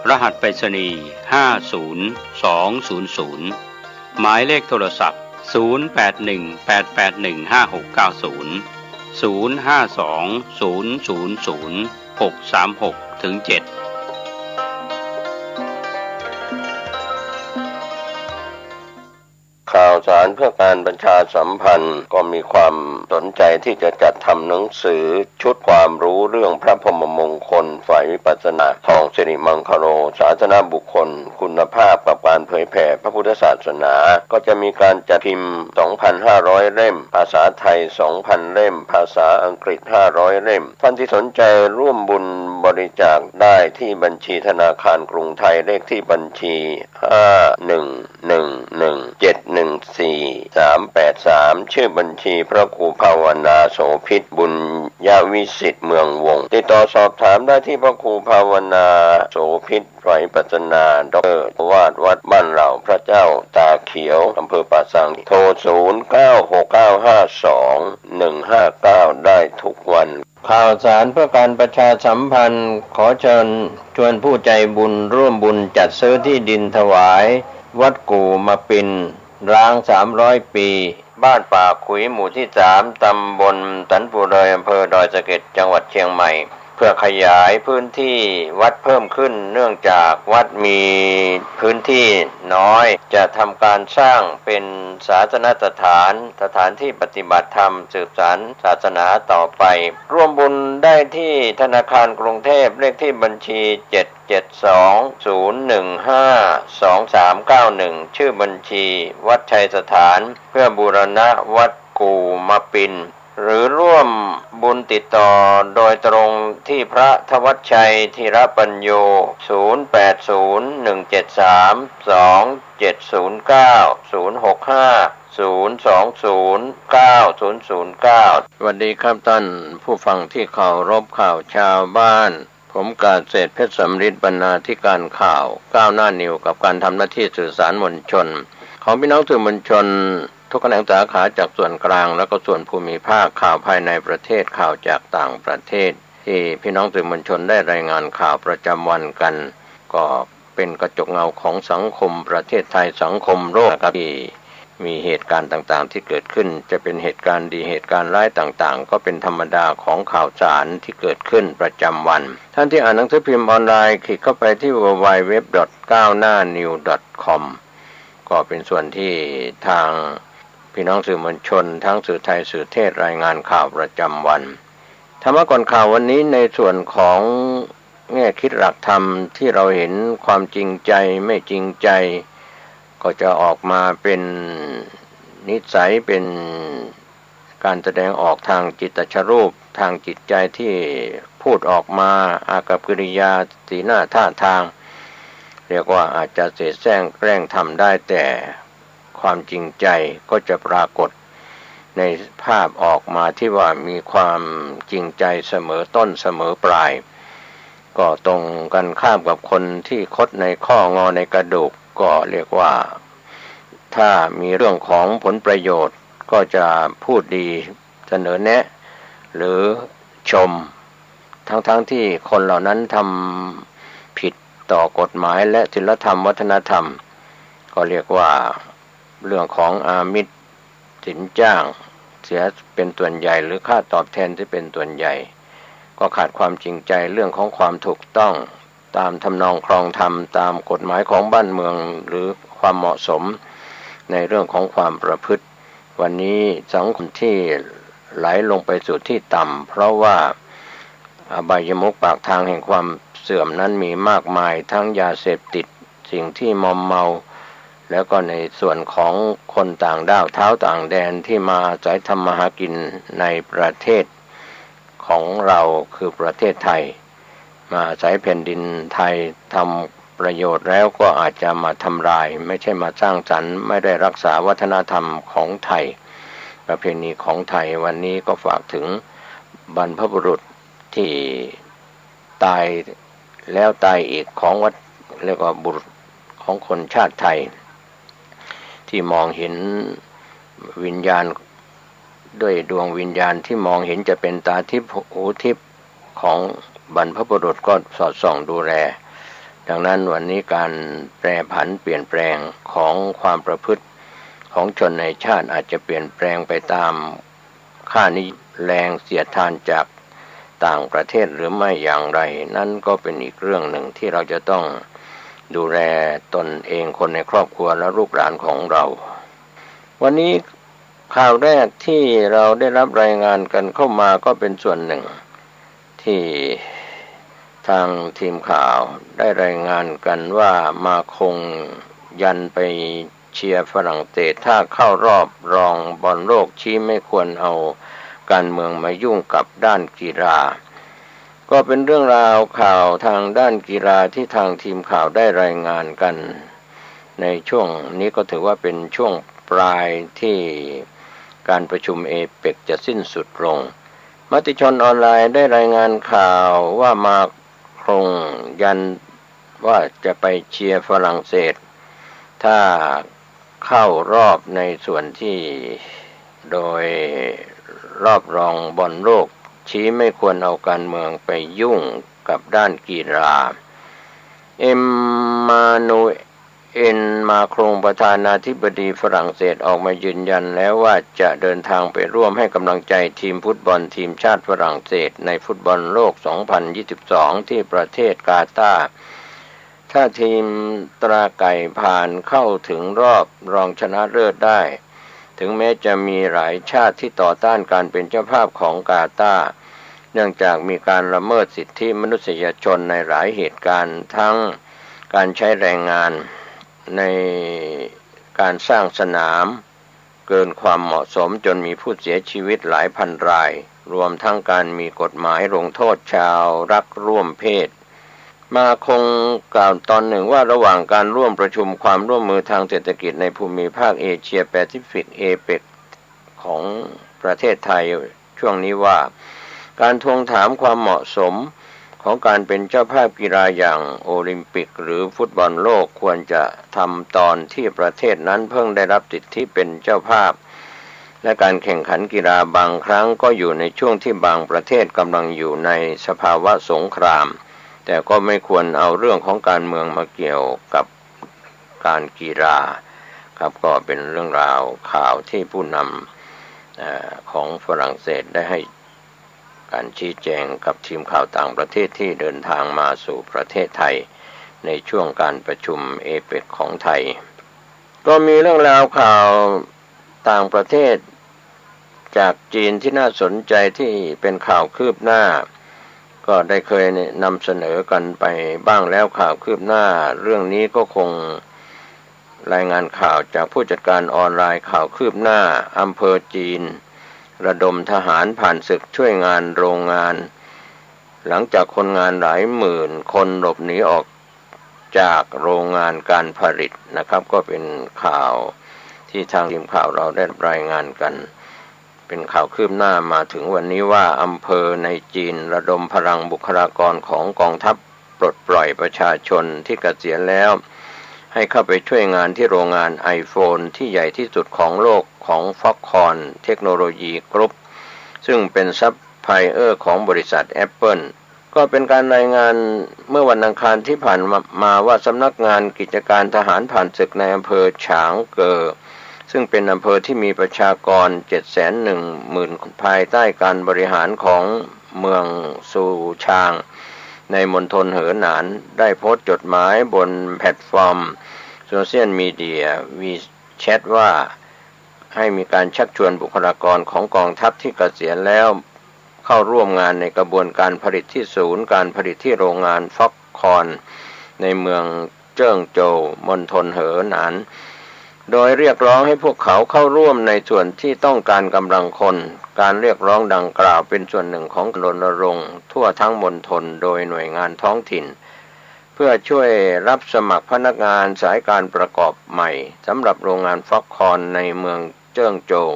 รหัสไปรษณีย์50200หมายเลขโทรศัพท์0818815690 0520000636-7ข่าวสารเพื่อการประชาสัมพันธ์ก็มีความสนใจที่จะจัดทำหนังสือชุดความรู้เรื่องพระพรหมมงคลฝ่ายวิปัสสนาทองสิริมังคโลสาธารณบุคคลคุณภาพกับการเผยแผ่พระพุทธศาสนาก็จะมีการจัดพิมพ์ 2,500 เล่มภาษาไทย 2,000 เล่มภาษาอังกฤษ 500 เล่มท่านที่สนใจร่วมบุญบริจาคได้ที่บัญชีธนาคารกรุงไทยเลขที่บัญชี 5111714383 ชื่อบัญชีพระครูภาวนาโสภิตบุญญาวิสิทธิ์เมืองวงศ์ติดต่อสอบถามได้ที่พระครูภาวนาโสภิตฝ่ายปัจจนาดร.วาดวัดบ้านเหล่าพระเจ้าตาเขียวอำเภอป่าสังโทร 0969521159 ได้ทุกวันข่าวสารเพื่อการประชาสัมพันธ์ขอเชิญชวนผู้ใจบุญร่วมบุญจัดซื้อที่ดินถวายวัดกู่มาปินร้าง300 ปีบ้านป่าขุยหมู่ที่ 3 ตำบลสันปูเลยอำเภอดอยสะเก็ดจังหวัดเชียงใหม่เพื่อขยายพื้นที่วัดเพิ่มขึ้นเนื่องจากวัดมีพื้นที่น้อยจะทำการสร้างเป็นศาสนสถานที่ปฏิบัติธรรมสืบสานศาสนาต่อไปร่วมบุญได้ที่ธนาคารกรุงเทพเลขที่บัญชี772-015-2391ชื่อบัญชีวัดชัยสถานเพื่อบูรณะวัดกู่มะปินหรือร่วมบุญติดต่อโดยตรงที่พระธวัชชัยธีรปัญโย0801732709-065-0209009 สวัสดีครับท่านผู้ฟังที่เคารพข่าวชาวบ้านผมกาเศรษฐ์เพชรสำริดบรรณาธิการข่าวก้าวหน้านิวกับการทำหน้าที่สื่อสารมวลชนของพี่น้องสื่อมวลชนทุกแขนงสาขาจากส่วนกลางและก็ส่วนภูมิภาคข่าวภายในประเทศข่าวจากต่างประเทศที่พี่น้องสื่อมวลชนได้รายงานข่าวประจำวันกันก็เป็นกระจกเงาของสังคมประเทศไทยสังคมโลกครับที่มีเหตุการณ์ต่างๆที่เกิดขึ้นจะเป็นเหตุการณ์ดีเหตุการณ์ร้ายต่างๆก็เป็นธรรมดาของข่าวสารที่เกิดขึ้นประจำวันท่านที่อ่านหนังสือพิมพ์ออนไลน์คลิกเข้าไปที่ www.gawnawnews.com ก็เป็นส่วนที่ทางพี่น้องสื่อมวลชนทั้งสื่อไทยสื่อเทศรายงานข่าวประจำวันธรรมะก่อนข่าววันนี้ในส่วนของแง่คิดหลักธรรมที่เราเห็นความจริงใจไม่จริงใจก็จะออกมาเป็นนิสัยเป็นการแสดงออกทางจิตตชรูปทางจิตใจที่พูดออกมาอากัปกิริยาสีหน้าท่าทางเรียกว่าอาจจะเสแสร้งแกล้งทำได้แต่ความจริงใจก็จะปรากฏในภาพออกมาที่ว่ามีความจริงใจเสมอต้นเสมอปลายก็ตรงกันข้ามกับคนที่คดในข้องอในกระดูกก็เรียกว่าถ้ามีเรื่องของผลประโยชน์ก็จะพูดดีเสนอแนะหรือชมทั้งที่คนเหล่านั้นทำผิดต่อกฎหมายและศีลธรรมวัฒนธรรมก็เรียกว่าเรื่องของอามิสสินจ้างเสียเป็นส่วนใหญ่หรือค่าตอบแทนที่เป็นส่วนใหญ่ก็ขาดความจริงใจเรื่องของความถูกต้องตามทำนองครองธรรมตามกฎหมายของบ้านเมืองหรือความเหมาะสมในเรื่องของความประพฤติวันนี้สังคมที่ไหลลงไปสู่ที่ต่ำเพราะว่าอบายมุขปากทางแห่งความเสื่อมนั้นมีมากมายทั้งยาเสพติดสิ่งที่มอมเมาแล้วก็ในส่วนของคนต่างด้าวเท้าต่างแดนที่มาอาศัยทำมาหากินในประเทศของเราคือประเทศไทยมาอาศัยแผ่นดินไทยทำประโยชน์แล้วก็อาจจะมาทำลายไม่ใช่มาสร้างสรรค์ไม่ได้รักษาวัฒนธรรมของไทยประเพณีของไทยวันนี้ก็ฝากถึงบรรพบุรุษที่ตายแล้วตายอีกของวัดเรียกว่าบุรุษของคนชาติไทยที่มองเห็นวิญญาณด้วยดวงวิญญาณที่มองเห็นจะเป็นตาทิพย์หูทิพย์ของบรรพบุรุษก็สอดส่องดูแล ดังนั้นวันนี้การแปรผันเปลี่ยนแปลงของความประพฤติของชนในชาติอาจจะเปลี่ยนแปลงไปตามค่านิยมแรงเสียดทานจากต่างประเทศหรือไม่อย่างไรนั่นก็เป็นอีกเรื่องหนึ่งที่เราจะต้องดูแลตนเองคนในครอบครัวและลูกหลานของเราวันนี้ข่าวแรกที่เราได้รับรายงานกันเข้ามาก็เป็นส่วนหนึ่งที่ทางทีมข่าวได้รายงานกันว่ามาคงยันไปเชียร์ฝรั่งเศสถ้าเข้ารอบรองบอลโลกชี้ไม่ควรเอาการเมืองมายุ่งกับด้านกีฬาก็เป็นเรื่องราวข่าวทางด้านกีฬาที่ทางทีมข่าวได้รายงานกันในช่วงนี้ก็ถือว่าเป็นช่วงปลายที่การประชุมเอเปกจะสิ้นสุดลงมติชนออนไลน์ได้รายงานข่าวว่ามาคงยันว่าจะไปเชียร์ฝรั่งเศสถ้าเข้ารอบในส่วนที่โดยรอบรองบอลโลกชี้ไม่ควรเอาการเมืองไปยุ่งกับด้านกีฬาเอ็มมานูเอ็นมาครงประธานาธิบดีฝรั่งเศสออกมายืนยันแล้วว่าจะเดินทางไปร่วมให้กำลังใจทีมฟุตบอลทีมชาติฝรั่งเศสในฟุตบอลโลก 2022 ที่ประเทศกาตาร์ถ้าทีมตราไก่ผ่านเข้าถึงรอบรองชนะเลิศได้ถึงแม้จะมีหลายชาติที่ต่อต้านการเป็นเจ้าภาพของกาตาร์เนื่องจากมีการละเมิดสิทธิมนุษยชนในหลายเหตุการณ์ทั้งการใช้แรงงานในการสร้างสนามเกินความเหมาะสมจนมีผู้เสียชีวิตหลายพันรายรวมทั้งการมีกฎหมายลงโทษชาวรักร่วมเพศมาคงกล่าวตอนหนึ่งว่าระหว่างการร่วมประชุมความร่วมมือทางเศรษฐกิจในภูมิภาคเอเชียแปซิฟิกเอเปกของประเทศไทยช่วงนี้ว่าการทวงถามความเหมาะสมของการเป็นเจ้าภาพกีฬาอย่างโอลิมปิกหรือฟุตบอลโลกควรจะทำตอนที่ประเทศนั้นเพิ่งได้รับสิทธิเป็นเจ้าภาพและการแข่งขันกีฬาบางครั้งก็อยู่ในช่วงที่บางประเทศกำลังอยู่ในสภาวะสงครามแต่ก็ไม่ควรเอาเรื่องของการเมืองมาเกี่ยวกับการกีฬาครับก็เป็นเรื่องราวข่าวที่ผู้นำของฝรั่งเศสได้ให้การชี้แจงกับทีมข่าวต่างประเทศที่เดินทางมาสู่ประเทศไทยในช่วงการประชุมเอเปกของไทยก็มีเรื่องราวข่าวต่างประเทศจากจีนที่น่าสนใจที่เป็นข่าวคืบหน้าก็ได้เคยนำเสนอกันไปบ้างแล้วข่าวคืบหน้าเรื่องนี้ก็คงรายงานข่าวจากผู้จัดการออนไลน์ข่าวคืบหน้าอำเภอจีนระดมทหารผ่านศึกช่วยงานโรงงานหลังจากคนงานหลายหมื่นคนหลบหนีออกจากโรงงานการผลิตนะครับก็เป็นข่าวที่ทางทีมข่าวเราได้รายงานกันเป็นข่าวคืบหน้ามาถึงวันนี้ว่าอำเภอในจีนระดมพลังบุคลากรของกองทัพปลดปล่อยประชาชนที่เกษียณแล้วให้เข้าไปช่วยงานที่โรงงาน iPhone ที่ใหญ่ที่สุดของโลกของ Foxconn เทคโนโลยีกรุ๊ปซึ่งเป็นซัพพลายเออร์ของบริษัท Apple ก็เป็นการรายงานเมื่อวันอังคารที่ผ่านมาว่าสำนักงานกิจการทหารผ่านศึกในอำเภอฉางเกอซึ่งเป็นอำเภอที่มีประชากร 710,000 คนภายใต้การบริหารของเมืองซูชางในมณฑลเหอหนานได้โพสต์จดหมายบนแพลตฟอร์มโซเชียลมีเดียวีแชทว่าให้มีการชักชวนบุคลากรของกองทัพที่เกษียณแล้วเข้าร่วมงานในกระบวนการผลิตที่ศูนย์การผลิตที่โรงงานฟ็อกคอนในเมืองเจิ้งโจวมณฑลเหอหนานโดยเรียกร้องให้พวกเขาเข้าร่วมในส่วนที่ต้องการกำลังคนการเรียกร้องดังกล่าวเป็นส่วนหนึ่งของรณรงค์ทั่วทั้งมณฑลโดยหน่วยงานท้องถิ่นเพื่อช่วยรับสมัครพนักงานสายการประกอบใหม่สำหรับโรงงานฟ็อกคอนในเมืองเจิ้งโจว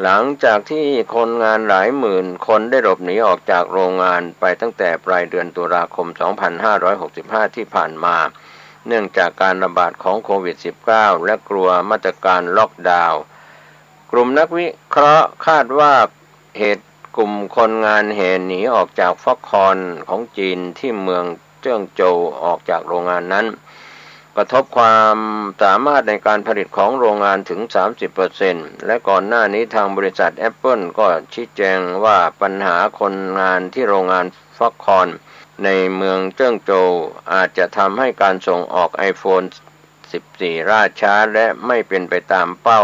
หลังจากที่คนงานหลายหมื่นคนได้หลบหนีออกจากโรงงานไปตั้งแต่ปลายเดือนตุลาคม 2565 ที่ผ่านมาเนื่องจากการระบาดของโควิด -19 และกลัวมาตรการล็อกดาวน์กลุ่มนักวิเคราะห์คาดว่าเหตุกลุ่มคนงานแห่หนีออกจากฟ็อกคอนของจีนที่เมือง เจิ้งโจวออกจากโรงงานนั้นกระทบความสามารถในการผลิตของโรงงานถึง 30% และก่อนหน้านี้ทางบริษัท Apple ก็ชี้แจงว่าปัญหาคนงานที่โรงงานฟ็อกคอนในเมืองเจิ้งโจวอาจจะทำให้การส่งออก iPhone 14 ล่าช้าและไม่เป็นไปตามเป้า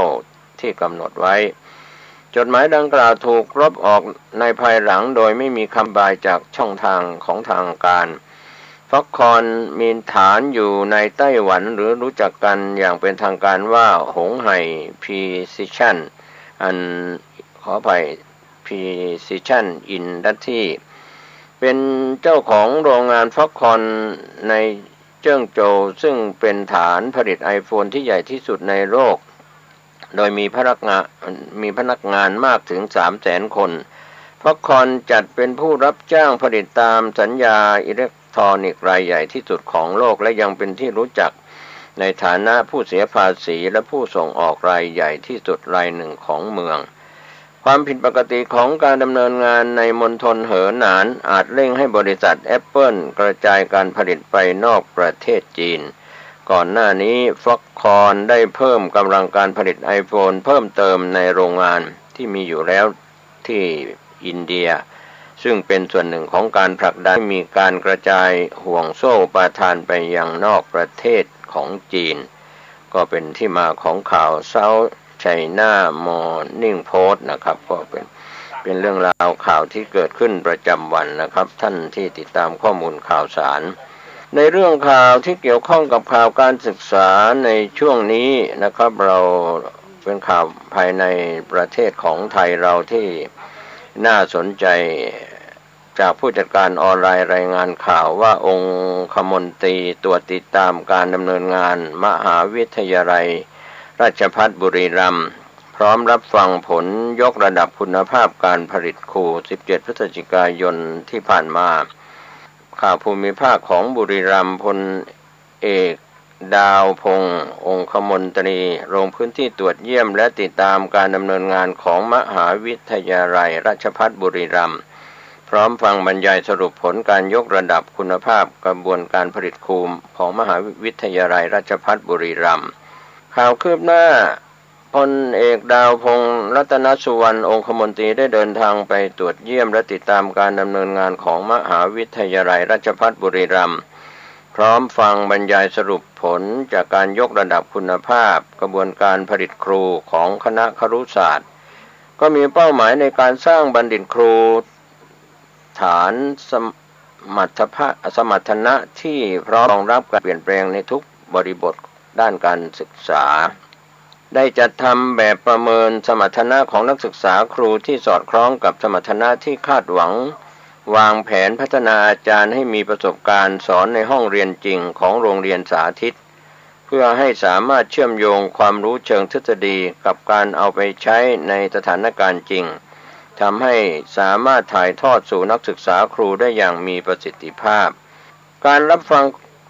ที่กำหนดไว้จดหมายดังกล่าวถูกลบออกในภายหลังโดยไม่มีคำบายจากช่องทางของทางการฟ็อกคอนมีฐานอยู่ในไต้หวันหรือรู้จักกันอย่างเป็นทางการว่าหงไห่ Precision ขออภัย Precision Industry เป็นเจ้าของโรงงานฟ็อกคอนในเจิ้งโจวซึ่งเป็นฐานผลิต iPhone ที่ใหญ่ที่สุดในโลกโดยมีพนักงานมากถึง 300,000 คนฟ็อกคอนจัดเป็นผู้รับจ้างผลิตตามสัญญาอิเล็กทรอนิกส์รายใหญ่ที่สุดของโลกและยังเป็นที่รู้จักในฐานะผู้เสียภาษีและผู้ส่งออกรายใหญ่ที่สุดรายหนึ่งของเมืองความผิดปกติของการดำเนินงานในมณฑลเหอหนานอาจเร่งให้บริษัท Apple กระจายการผลิตไปนอกประเทศจีนก่อนหน้านี้ฟ็อกคอนได้เพิ่มกำลังการผลิต iPhone เพิ่มเติมในโรงงานที่มีอยู่แล้วที่อินเดียซึ่งเป็นส่วนหนึ่งของการผลักดันให้มีการกระจายห่วงโซ่อุปทานไปยังนอกประเทศของจีนก็เป็นที่มาของข่าว South China Morning Post นะครับก็เป็นเรื่องราวข่าวที่เกิดขึ้นประจำวันนะครับท่านที่ติดตามข้อมูลข่าวสารในเรื่องข่าวที่เกี่ยวข้องกับข่าวการศึกษาในช่วงนี้นะครับเราเป็นข่าวภายในประเทศของไทยเราที่น่าสนใจจากผู้จัดการออนไลน์รายงานข่าวว่าองคมนตรีตรวจติดตามการดำเนินงานมหาวิทยาลัยราชภัฏบุรีรัมย์พร้อมรับฟังผลยกระดับคุณภาพการผลิตครู17 พฤศจิกายนที่ผ่านมาข่าวภูมิภาคของบุรีรัมย์พลเอกดาวพงษ์องคมนตรีลงพื้นที่ตรวจเยี่ยมและติดตามการดำเนินงานของมหาวิทยาลัยราชภัฏบุรีรัมย์พร้อมฟังบรรยายสรุปผลการยกระดับคุณภาพกระบวนการผลิตครูของมหาวิทยาลัยราชภัฏบุรีรัมย์ข่าวคืบหน้าพลเอกดาวพงษ์รัตนสุวรรณองคมนตรีได้เดินทางไปตรวจเยี่ยมและติดตามการดำเนินงานของมหาวิทยาลัยราชภัฏบุรีรัมย์พร้อมฟังบรรยายสรุปผลจากการยกระดับคุณภาพกระบวนการผลิตครูของคณะครุศาสตร์ก็มีเป้าหมายในการสร้างบัณฑิตครูฐานสมรรถนะที่พร้อมรองรับการเปลี่ยนแปลงในทุกบริบทด้านการศึกษาได้จัดทำแบบประเมินสมรรถนะของนักศึกษาครูที่สอดคล้องกับสมรรถนะที่คาดหวังวางแผนพัฒนาอาจารย์ให้มีประสบการณ์สอนในห้องเรียนจริงของโรงเรียนสาธิตเพื่อให้สามารถเชื่อมโยงความรู้เชิงทฤษฎีกับการเอาไปใช้ในสถานการณ์จริงทำให้สามารถถ่ายทอดสู่นักศึกษาครูได้อย่างมีประสิทธิภาพการรับฟัง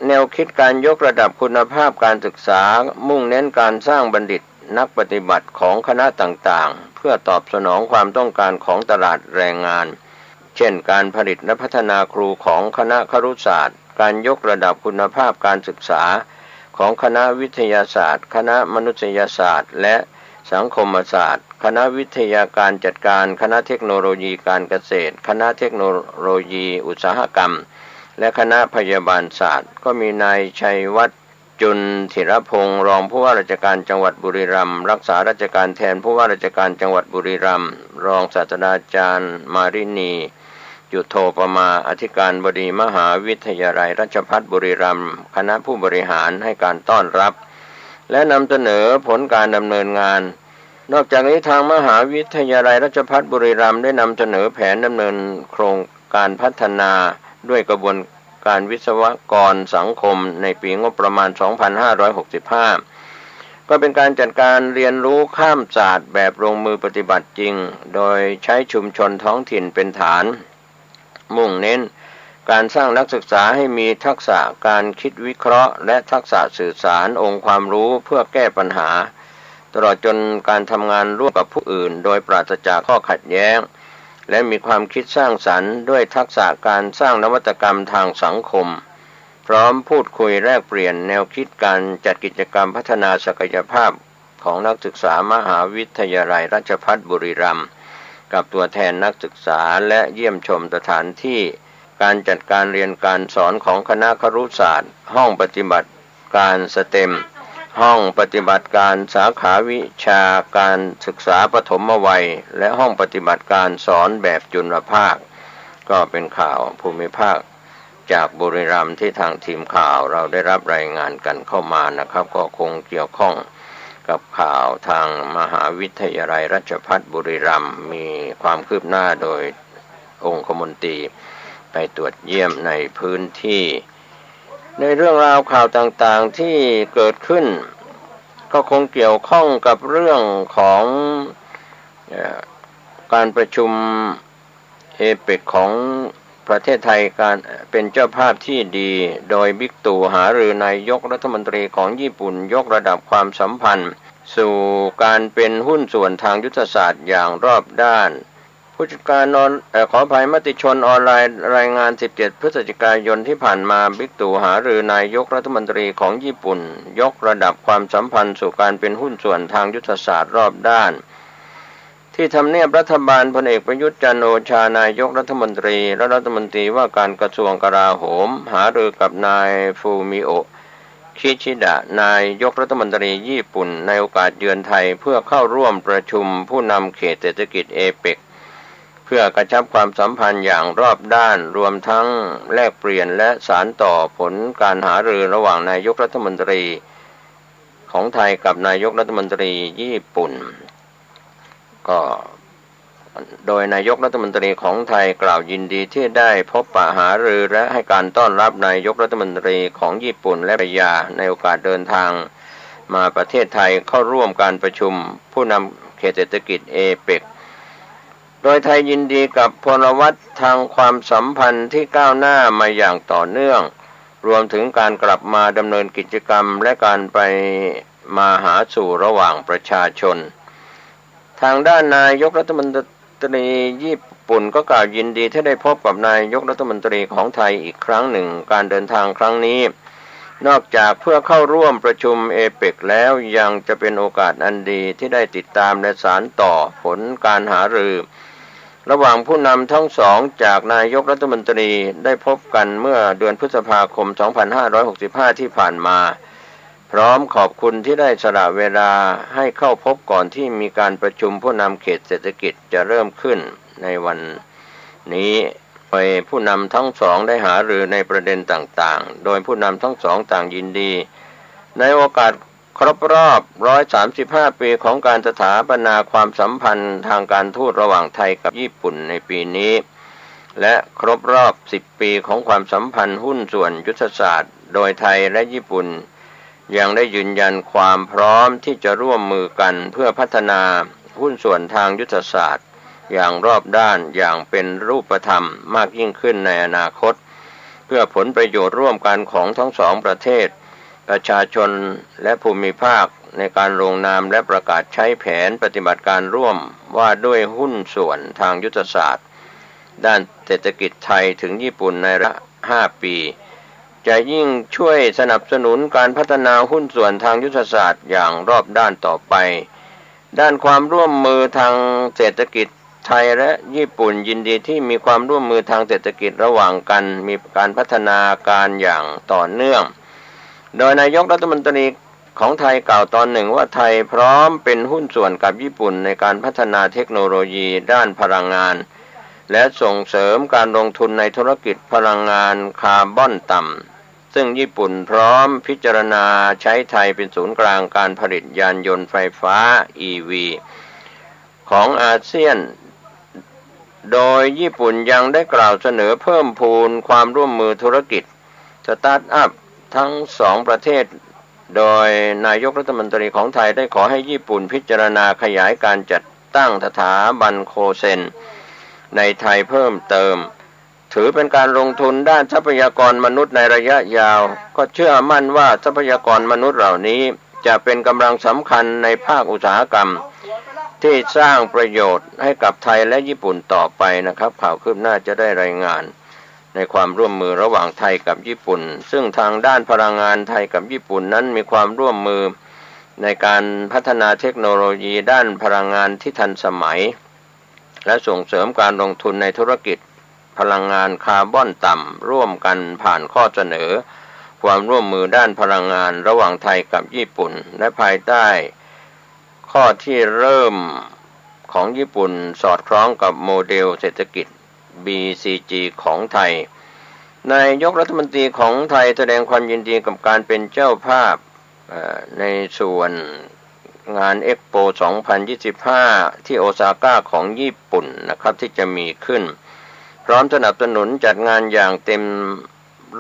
แนวคิดการยกระดับคุณภาพการศึกษามุ่งเน้นการสร้างบัณฑิตนักปฏิบัติของคณะต่างๆเพื่อตอบสนองความต้องการของตลาดแรงงานเช่นการผลิตและพัฒนาครูของคณะครุศาสตร์การยกระดับคุณภาพการศึกษาของคณะวิทยาศาสตร์คณะมนุษยศาสตร์และสังคมศาสตร์คณะวิทยาการจัดการคณะเทคโนโลยีการเกษตรคณะเทคโนโลยีอุตสาหกรรมและคณะพยาบาลศาสตร์ก็มีนายชัยวัฒน์จุลธิรพงศ์รองผู้ว่าราชการจังหวัดบุรีรัมย์รักษาราชการแทนผู้ว่าราชการจังหวัดบุรีรัมย์รองศาสตราจารย์มารินีจุโทปมาอธิการบดีมหาวิทยาลัยราชภัฏบุรีรัมย์คณะผู้บริหารให้การต้อนรับและนำเสนอผลการดำเนินงานนอกจากนี้ทางมหาวิทยาลัยราชภัฏบุรีรัมย์ได้นำเสนอแผนดำเนินโครงการพัฒนาด้วยกระบวนการวิศวกรสังคมในปีงบประมาณ 2565 ก็เป็นการจัดการเรียนรู้ข้ามศาสตร์แบบลงมือปฏิบัติจริงโดยใช้ชุมชนท้องถิ่นเป็นฐานมุ่งเน้นการสร้างนักศึกษาให้มีทักษะการคิดวิเคราะห์และทักษะสื่อสารองค์ความรู้เพื่อแก้ปัญหาตลอดจนการทำงานร่วมกับผู้อื่นโดยปราศจากข้อขัดแย้งและมีความคิดสร้างสรรค์ด้วยทักษะการสร้างนวัตกรรมทางสังคม พร้อมพูดคุยแลกเปลี่ยนแนวคิดการจัดกิจกรรมพัฒนาศักยภาพของนักศึกษามหาวิทยาลัยราชภัฏบุรีรัมย์กับตัวแทนนักศึกษาและเยี่ยมชมสถานที่การจัดการเรียนการสอนของคณะครุศาสตร์ห้องปฏิบัติการสเต็มห้องปฏิบัติการสาขาวิชาการศึกษาปฐมวัยและห้องปฏิบัติการสอนแบบจุลภาคก็เป็นข่าวภูมิภาคจากบุรีรัมย์ที่ทางทีมข่าวเราได้รับรายงานกันเข้ามานะครับก็คงเกี่ยวข้องกับข่าวทางมหาวิทยาลัยราชภัฏบุรีรัมย์มีความคืบหน้าโดยองคมนตรีไปตรวจเยี่ยมในพื้นที่ในเรื่องราวข่าวต่างๆที่เกิดขึ้นก็คงเกี่ยวข้องกับเรื่องของการประชุมเอเปกของประเทศไทยการเป็นเจ้าภาพที่ดีโดยบิ๊กตู่หารือนายกรัฐมนตรีของญี่ปุ่นยกระดับความสัมพันธ์สู่การเป็นหุ้นส่วนทางยุทธศาสตร์อย่างรอบด้านผู้จัดการขออภัยมติชนออนไลน์รายงาน17พฤศจิกายนที่ผ่านมาบิ๊กตู่หารือนายกรัฐมนตรีของญี่ปุ่นยกระดับความสัมพันธ์สู่การเป็นหุ้นส่วนทางยุทธศาสตร์รอบด้านที่ทำเนียบรัฐบาลพลเอกประยุทธ์จันทร์โอชานายกรัฐมนตรีและรัฐมนตรีว่าการกระทรวงกลาโหมหารือกับนายฟูมิโอะคิชิดะนายกรัฐมนตรีญี่ปุ่นในโอกาสเยือนไทยเพื่อเข้าร่วมประชุมผู้นำเขตเศรษฐกิจเอเปกเพื่อกระชับความสัมพันธ์อย่างรอบด้านรวมทั้งแลกเปลี่ยนและสานต่อผลการหารือระหว่างนายกรัฐมนตรีของไทยกับนายกรัฐมนตรีญี่ปุ่นก็โดยนายกรัฐมนตรีของไทยกล่าวยินดีที่ได้พบปะหารือและให้การต้อนรับนายกรัฐมนตรีของญี่ปุ่นและภรรยาในโอกาสเดินทางมาประเทศไทยเข้าร่วมการประชุมผู้นำเขตเศรษฐกิจเอเปกโดยไทยยินดีกับพลวัตทางความสัมพันธ์ที่ก้าวหน้ามาอย่างต่อเนื่องรวมถึงการกลับมาดำเนินกิจกรรมและการไปมาหาสู่ระหว่างประชาชนทางด้านนายกรัฐมนตรีญี่ปุ่นก็กล่าวยินดีที่ได้พบกับนายกรัฐมนตรีของไทยอีกครั้งหนึ่งการเดินทางครั้งนี้นอกจากเพื่อเข้าร่วมประชุมเอเปกแล้วยังจะเป็นโอกาสอันดีที่ได้ติดตามและสานต่อผลการหารือระหว่างผู้นำทั้งสองจากนายกรัฐมนตรีได้พบกันเมื่อเดือนพฤษภาคม 2565 ที่ผ่านมาพร้อมขอบคุณที่ได้สละเวลาให้เข้าพบก่อนที่มีการประชุมผู้นำเขตเศรษฐกิจจะเริ่มขึ้นในวันนี้โดยผู้นำทั้งสองได้หารือในประเด็นต่างๆโดยผู้นำทั้งสองต่างยินดีในโอกาสครบรอบ135 ปีของการสถาปนาความสัมพันธ์ทางการทูตระหว่างไทยกับญี่ปุ่นในปีนี้และครบรอบ10 ปีของความสัมพันธ์หุ้นส่วนยุทธศาสตร์โดยไทยและญี่ปุ่นยังได้ยืนยันความพร้อมที่จะร่วมมือกันเพื่อพัฒนาหุ้นส่วนทางยุทธศาสตร์อย่างรอบด้านอย่างเป็นรูปธรรมมากยิ่งขึ้นในอนาคตเพื่อผลประโยชน์ร่วมกันของทั้งสองประเทศประชาชนและภูมิภาคในการลงนามและประกาศใช้แผนปฏิบัติการร่วมว่าด้วยหุ้นส่วนทางยุทธศาสตร์ด้านเศรษฐกิจไทยถึงญี่ปุ่นในระยะ5 ปีจะยิ่งช่วยสนับสนุนการพัฒนาหุ้นส่วนทางยุทธศาสตร์อย่างรอบด้านต่อไปด้านความร่วมมือทางเศรษฐกิจไทยและญี่ปุ่นยินดีที่มีความร่วมมือทางเศรษฐกิจระหว่างกันมีการพัฒนาการอย่างต่อเนื่องโดยนายกรัฐมนตรีของไทยกล่าวตอนหนึ่งว่าไทยพร้อมเป็นหุ้นส่วนกับญี่ปุ่นในการพัฒนาเทคโนโลยีด้านพลังงานและส่งเสริมการลงทุนในธุรกิจพลังงานคาร์บอนต่ำซึ่งญี่ปุ่นพร้อมพิจารณาใช้ไทยเป็นศูนย์กลางการผลิตยานยนต์ไฟฟ้า EV ของอาเซียนโดยญี่ปุ่นยังได้กล่าวเสนอเพิ่มพูนความร่วมมือธุรกิจสตาร์ทอัพทั้งสองประเทศโดยนายกรัฐมนตรีของไทยได้ขอให้ญี่ปุ่นพิจารณาขยายการจัดตั้งสถาบันโคเซ็นในไทยเพิ่มเติมถือเป็นการลงทุนด้านทรัพยากรมนุษย์ในระยะยาวก็เชื่อมั่นว่าทรัพยากรมนุษย์เหล่านี้จะเป็นกำลังสำคัญในภาคอุตสาหกรรมที่สร้างประโยชน์ให้กับไทยและญี่ปุ่นต่อไปนะครับข่าวคืบหน้าจะได้รายงาน ในความร่วมมือระหว่างไทยกับญี่ปุ่นซึ่งทางด้านพลังงานไทยกับญี่ปุ่นนั้นมีความร่วมมือในการพัฒนาเทคโนโลยีด้านพลังงานที่ทันสมัยและส่งเสริมการลงทุนในธุรกิจพลังงานคาร์บอนต่ำร่วมกันผ่านข้อเสนอความร่วมมือด้านพลังงานระหว่างไทยกับญี่ปุ่นและภายใต้ข้อที่เริ่มของญี่ปุ่นสอดคล้องกับโมเดลเศรษฐกิจ BCG ของไทยนายกรัฐมนตรีของไทยแสดงความยินดีกับการเป็นเจ้าภาพในส่วนงานเอ็กโป 2025 ที่โอซาก้าของญี่ปุ่นนะครับที่จะมีขึ้นพร้อมสนับสนุนจัดงานอย่างเต็ม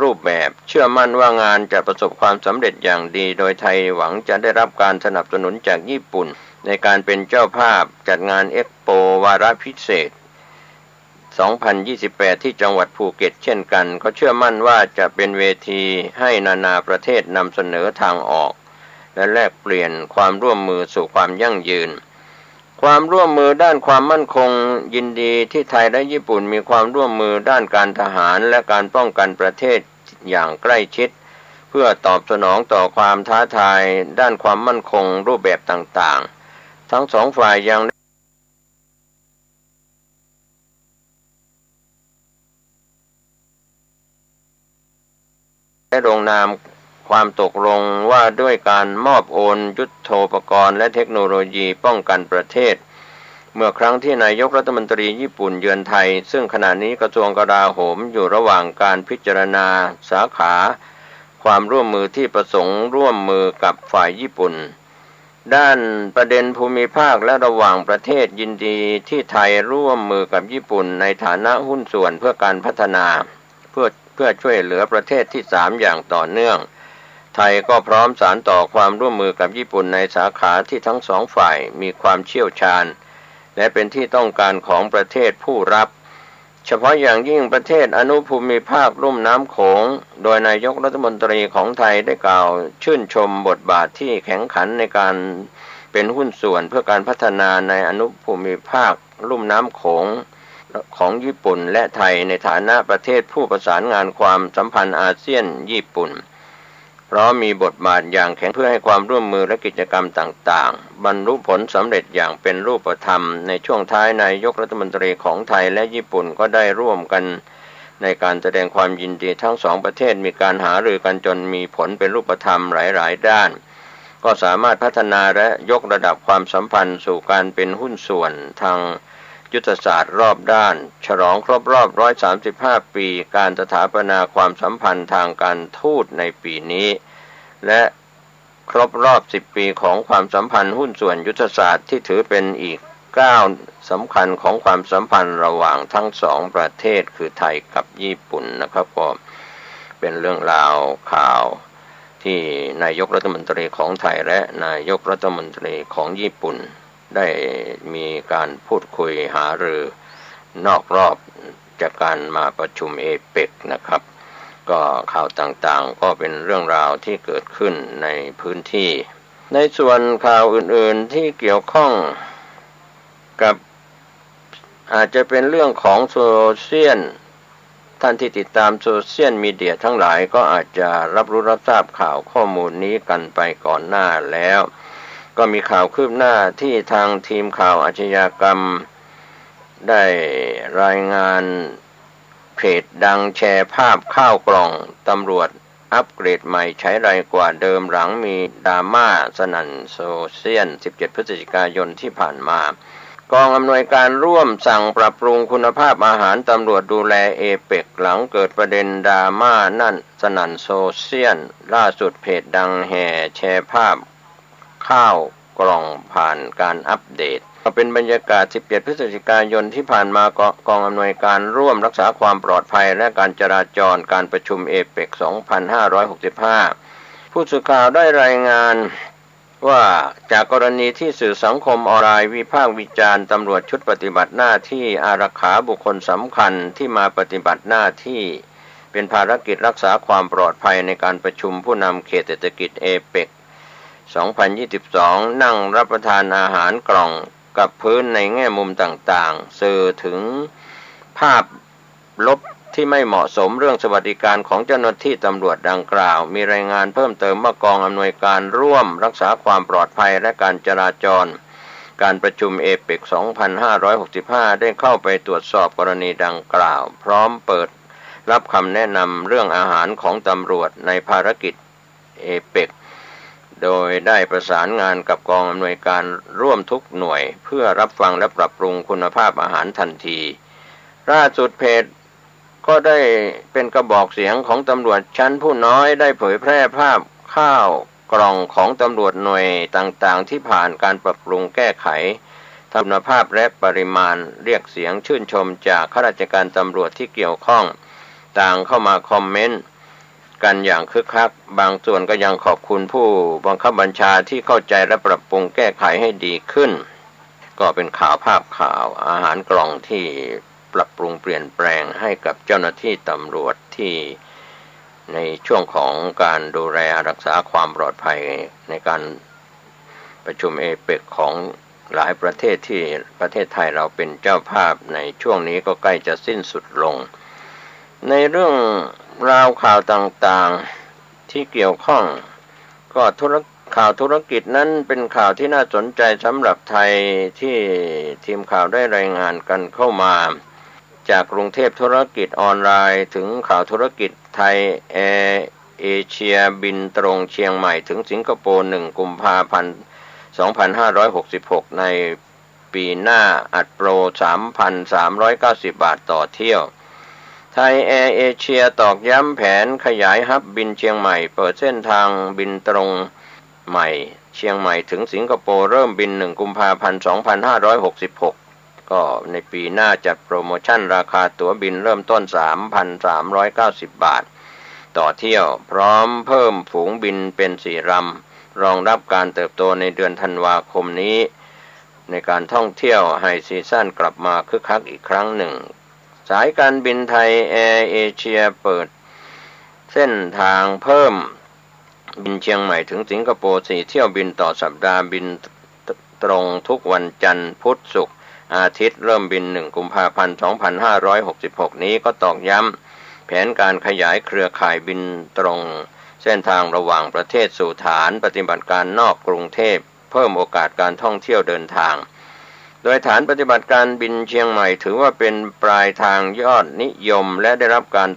รูปแบบเชื่อมั่นว่างานจะประสบความสำเร็จอย่างดีโดยไทยหวังจะได้รับการสนับสนุนจากญี่ปุ่นในการเป็นเจ้าภาพจัดงานเอ็กโปวาระพิเศษ 2028 ที่จังหวัดภูเก็ตเช่นกันก็เชื่อมั่นว่าจะเป็นเวทีให้นานาประเทศนำเสนอทางออกและแลกเปลี่ยนความร่วมมือสู่ความยั่งยืนความร่วมมือด้านความมั่นคงยินดีที่ไทยและญี่ปุ่นมีความร่วมมือด้านการทหารและการป้องกันประเทศอย่างใกล้ชิดเพื่อตอบสนองต่อความท้าทายด้านความมั่นคงรูปแบบต่างๆทั้งสองฝ่ายยังได้ลงนามความตกลงว่าด้วยการมอบโอนยุทโธปกรณ์และเทคโนโลยีป้องกันประเทศเมื่อครั้งที่นายกรัฐมนตรีญี่ปุ่นเยือนไทยซึ่งขณะนี้กระทรวงกลาโหมอยู่ระหว่างการพิจารณาสาขาความร่วมมือที่ประสงค์ร่วมมือกับฝ่ายญี่ปุ่นด้านประเด็นภูมิภาคและระหว่างประเทศยินดีที่ไทยร่วมมือกับญี่ปุ่นในฐานะหุ้นส่วนเพื่อการพัฒนาเพื่อช่วยเหลือประเทศที่3อย่างต่อเนื่องไทยก็พร้อมสานต่อความร่วมมือกับญี่ปุ่นในสาขาที่ทั้งสองฝ่ายมีความเชี่ยวชาญและเป็นที่ต้องการของประเทศผู้รับเฉพาะอย่างยิ่งประเทศอนุภูมิภาคลุ่มน้ำโขงโดยนายกรัฐมนตรีของไทยได้กล่าวชื่นชมบทบาทที่แข็งขันในการเป็นหุ้นส่วนเพื่อการพัฒนาในอนุภูมิภาคลุ่มน้ำโขงของญี่ปุ่นและไทยในฐานะประเทศผู้ประสานงานความสัมพันธ์อาเซียนญี่ปุ่นเพราะมีบทบาทอย่างแข็งเพื่อให้ความร่วมมือและกิจกรรมต่างๆบรรลุผลสำเร็จอย่างเป็นรูปธรรมในช่วงท้ายนายกรัฐมนตรีของไทยและญี่ปุ่นก็ได้ร่วมกันในการแสดงความยินดีทั้งสองประเทศมีการหารือกันจนมีผลเป็นรูปธรรมหลายๆด้านก็สามารถพัฒนาและยกระดับความสัมพันธ์สู่การเป็นหุ้นส่วนทางยุทธศาสตร์รอบด้านฉลองครบรอบ135ปีการสถาปนาความสัมพันธ์ทางการทูตในปีนี้และครบรอบ10ปีของความสัมพันธ์หุ้นส่วนยุทธศาสตร์ที่ถือเป็นอีกก้าวสำคัญของความสัมพันธ์ระหว่างทั้งสองประเทศคือไทยกับญี่ปุ่นนะครับก็เป็นเรื่องราวข่าวที่นายกรัฐมนตรีของไทยและนายกรัฐมนตรีของญี่ปุ่นได้มีการพูดคุยหารือนอกรอบจากการมาประชุมเอเปกนะครับก็ข่าวต่างๆก็เป็นเรื่องราวที่เกิดขึ้นในพื้นที่ในส่วนข่าวอื่นๆที่เกี่ยวข้องกับอาจจะเป็นเรื่องของโซเชียลท่านที่ติดตามโซเชียลมีเดียทั้งหลายก็อาจจะรับรู้รับทราบข่าวข้อมูลนี้กันไปก่อนหน้าแล้วก็มีข่าวคืบหน้าที่ทางทีมข่าวอาชญากรรมได้รายงานเพจดังแชร์ภาพข้าวกล่องตำรวจอัปเกรดใหม่ใช้ไรกว่าเดิมหลังมีดราม่าสนั่นโซเชียล17 พฤศจิกายนที่ผ่านมากองอำนวยการร่วมสั่งปรับปรุงคุณภาพอาหารตำรวจดูแลเอเปกหลังเกิดประเด็นดราม่านั่นสนั่นโซเชียลล่าสุดเพจดังแห่แชร์ภาพข้าวกล่องผ่านการอัปเดตเป็นบรรยากาศ17 พฤศจิกายนที่ผ่านมากองอำนวยการร่วมรักษาความปลอดภัยและการจราจรการประชุมเอเปก 2565 ผู้สื่อข่าวได้รายงานว่าจากกรณีที่สื่อสังคมออนไลน์วิพากษ์วิจารณ์ตำรวจชุดปฏิบัติหน้าที่อารักขาบุคคลสำคัญที่มาปฏิบัติหน้าที่เป็นภารกิจรักษาความปลอดภัยในการประชุมผู้นำเขตเศรษฐกิจเอเปก 2022 นั่งรับประทานอาหารกล่องกับพื้นในแง่มุมต่างๆสื่อถึงภาพลบ ที่ไม่เหมาะสมเรื่องสวัสดิการของเจ้าหน้าที่ตำรวจดังกล่าวมีรายงานเพิ่มเติมว่ากองอำนวยการร่วมรักษาความปลอดภัยและการจราจรการประชุมเอเปก 2565 ได้เข้าไปตรวจสอบกรณีดังกล่าวพร้อมเปิดรับคำแนะนำเรื่องอาหารของตำรวจในภารกิจเอเปกโดยได้ประสานงานกับกองอำนวยการร่วมทุกหน่วยเพื่อรับฟังและปรับปรุงคุณภาพอาหารทันทีล่าสุดเพจก็ได้เป็นกระบอกเสียงของตำรวจชั้นผู้น้อยได้เผยแพร่ภาพข้าวกล่องของตำรวจหน่วยต่างๆที่ผ่านการปรับปรุงแก้ไขคุณภาพและปริมาณเรียกเสียงชื่นชมจากข้าราชการตำรวจที่เกี่ยวข้องต่างเข้ามาคอมเมนต์กันอย่างคึกคักบางส่วนก็ยังขอบคุณผู้บังคับบัญชาที่เข้าใจและปรับปรุงแก้ไขให้ดีขึ้นก็เป็นข่าวภาพข่าวอาหารกล่องที่ปรับปรุงเปลี่ยนแปลงให้กับเจ้าหน้าที่ตำรวจที่ในช่วงของการดูแลรักษาความปลอดภัยในการประชุมเอเปกของหลายประเทศที่ประเทศไทยเราเป็นเจ้าภาพในช่วงนี้ก็ใกล้จะสิ้นสุดลงในเรื่องราวข่าวต่างๆที่เกี่ยวข้องก็ข่าวธุรกิจนั้นเป็นข่าวที่น่าสนใจสำหรับไทยที่ทีมข่าวได้รายงานกันเข้ามาจากกรุงเทพธุรกิจออนไลน์ถึงข่าวธุรกิจไทยแอร์เอเชียบินตรงเชียงใหม่ถึงสิงคโปร์1 กุมภาพันธ์ 2566ในปีหน้าอัดโปร 3,390 บาทต่อเที่ยวไทยแอร์เอเชียตอกย้ำแผนขยายฮับบินเชียงใหม่เปิดเส้นทางบินตรงใหม่เชียงใหม่ถึงสิงคโปร์เริ่มบิน1 กุมภาพันธ์ 2566ก็ในปีหน้าจัดโปรโมชั่นราคาตั๋วบินเริ่มต้น 3,390 บาทต่อเที่ยวพร้อมเพิ่มฝูงบินเป็น4 ลำรองรับการเติบโตในเดือนธันวาคมนี้ในการท่องเที่ยวไฮซีซั่นกลับมาคึกคักอีกครั้งหนึ่งสายการบินไทยแอร์เอเชียเปิดเส้นทางเพิ่มบินเชียงใหม่ถึงสิงคโปร์4 เที่ยวบินต่อสัปดาห์บินตรงทุกวันจันทร์พุธศุกร์อาทิตย์เริ่มบิน1 กุมภาพันธ์ 2566นี้ก็ตอกย้ำแผนการขยายเครือข่ายบินตรงเส้นทางระหว่างประเทศสู่ฐานปฏิบัติการนอกกรุงเทพเพิ่มโอกาสการท่องเที่ยวเดินทางโดยฐานปฏิบัติการบินเชียงใหม่ถือว่าเป็นปลายทางยอดนิยมและได้รับการ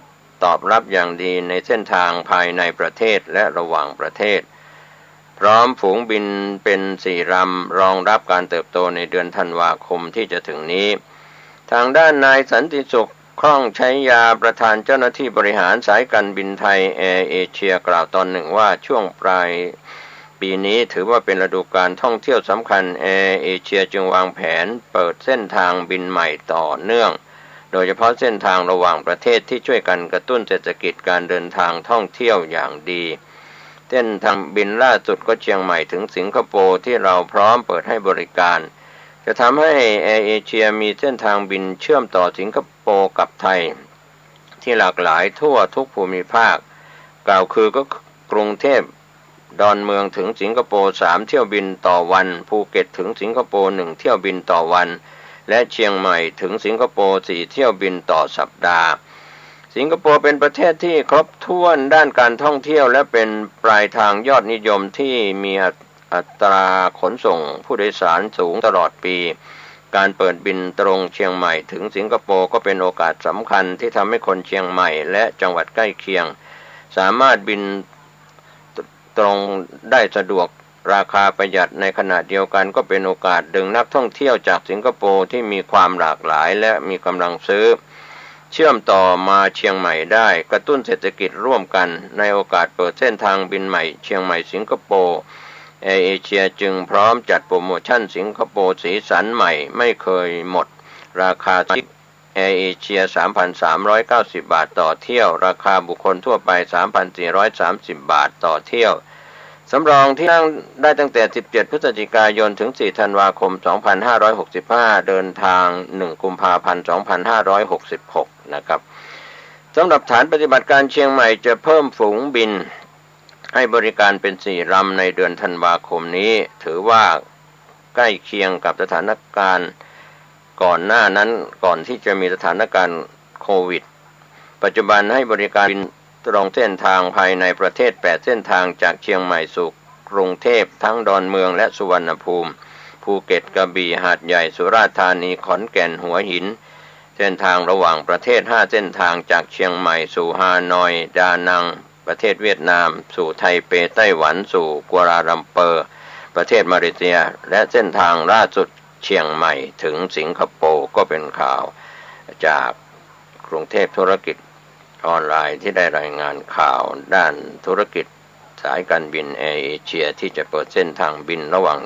ตอบรับอย่างดีในเส้นทางภายในประเทศและระหว่างประเทศพร้อมฝูงบินเป็น4 ลำรองรับการเติบโตในเดือนธันวาคมที่จะถึงนี้ทางด้านนายสันติสุขคล่องใช้ยาประธานเจ้าหน้าที่บริหารสายการบินไทยแอร์เอเชียกล่าวตอนหนึ่งว่าช่วงปลายปีนี้ถือว่าเป็นฤดูกาลท่องเที่ยวสำคัญแอร์เอเชียจึงวางแผนเปิดเส้นทางบินใหม่ต่อเนื่องโดยเฉพาะเส้นทางระหว่างประเทศที่ช่วยกันกระตุ้นเศรษฐกิจการเดินทางท่องเที่ยวอย่างดีเส้นทางบินล่าสุดก็เชียงใหม่ถึงสิงคโปร์ที่เราพร้อมเปิดให้บริการจะทำให้แอร์เอเชียมีเส้นทางบินเชื่อมต่อสิงคโปร์กับไทยที่หลากหลายทั่วทุกภูมิภาคกล่าวคือก็กรุงเทพดอนเมืองถึงสิงคโปร์3 เที่ยวบินต่อวันภูเก็ตถึงสิงคโปร์1 เที่ยวบินต่อวันและเชียงใหม่ถึงสิงคโปร์4 เที่ยวบินต่อสัปดาห์สิงคโปร์เป็นประเทศที่ครบถ้วนด้านการท่องเที่ยวและเป็นปลายทางยอดนิยมที่มีอัตราขนส่งผู้โดยสารสูงตลอดปีการเปิดบินตรงเชียงใหม่ถึงสิงคโปร์ก็เป็นโอกาสสำคัญที่ทำให้คนเชียงใหม่และจังหวัดใกล้เคียงสามารถบินตรงได้สะดวกราคาประหยัดในขณะเดียวกันก็เป็นโอกาสดึงนักท่องเที่ยวจากสิงคโปร์ที่มีความหลากหลายและมีกำลังซื้อเชื่อมต่อมาเชียงใหม่ได้กระตุ้นเศรษฐกิจร่วมกันในโอกาสเปิดเส้นทางบินใหม่เชียงใหม่สิงคโปร์แอร์เอเชียจึงพร้อมจัดโปรโมชั่นสิงคโปร์สีสันใหม่ไม่เคยหมดราคาแอร์เอเชีย 3,390 บาทต่อเที่ยวราคาบุคคลทั่วไป 3,430 บาทต่อเที่ยวสำรองที่นั่งได้ตั้งแต่17 พฤศจิกายนถึง4 ธันวาคม 2565เดินทาง1 กุมภาพันธ์ 2566นะครับสำหรับฐานปฏิบัติการเชียงใหม่จะเพิ่มฝูงบินให้บริการเป็น4 ลำในเดือนธันวาคมนี้ถือว่าใกล้เคียงกับสถานการณ์ก่อนหน้านั้นก่อนที่จะมีสถานการณ์โควิด ปัจจุบันให้บริการบินตรงเส้นทางภายในประเทศ8เส้นทางจากเชียงใหม่สู่กรุงเทพทั้งดอนเมืองและสุวรรณภูมิภูเก็ตกระบี่หาดใหญ่สุราษฎร์ธานีขอนแก่นหัวหินเส้นทางระหว่างประเทศ5เส้นทางจากเชียงใหม่สู่ฮานอยดานังประเทศเวียดนามสู่ไทเปไต้หวันสู่กัวลาลัมเปอร์ประเทศมาเลเซียและเส้นทางล่าสุดเชียงใหม่ถึงสิงคโปร์ก็เป็นข่าวจากกรุงเทพธุรกิจออนไลน์ที่ได้รายงานข่าวด้านธุรกิจสายการบินแอร์เอเชียที่จะเปิดเส้นทางบินระหว่าง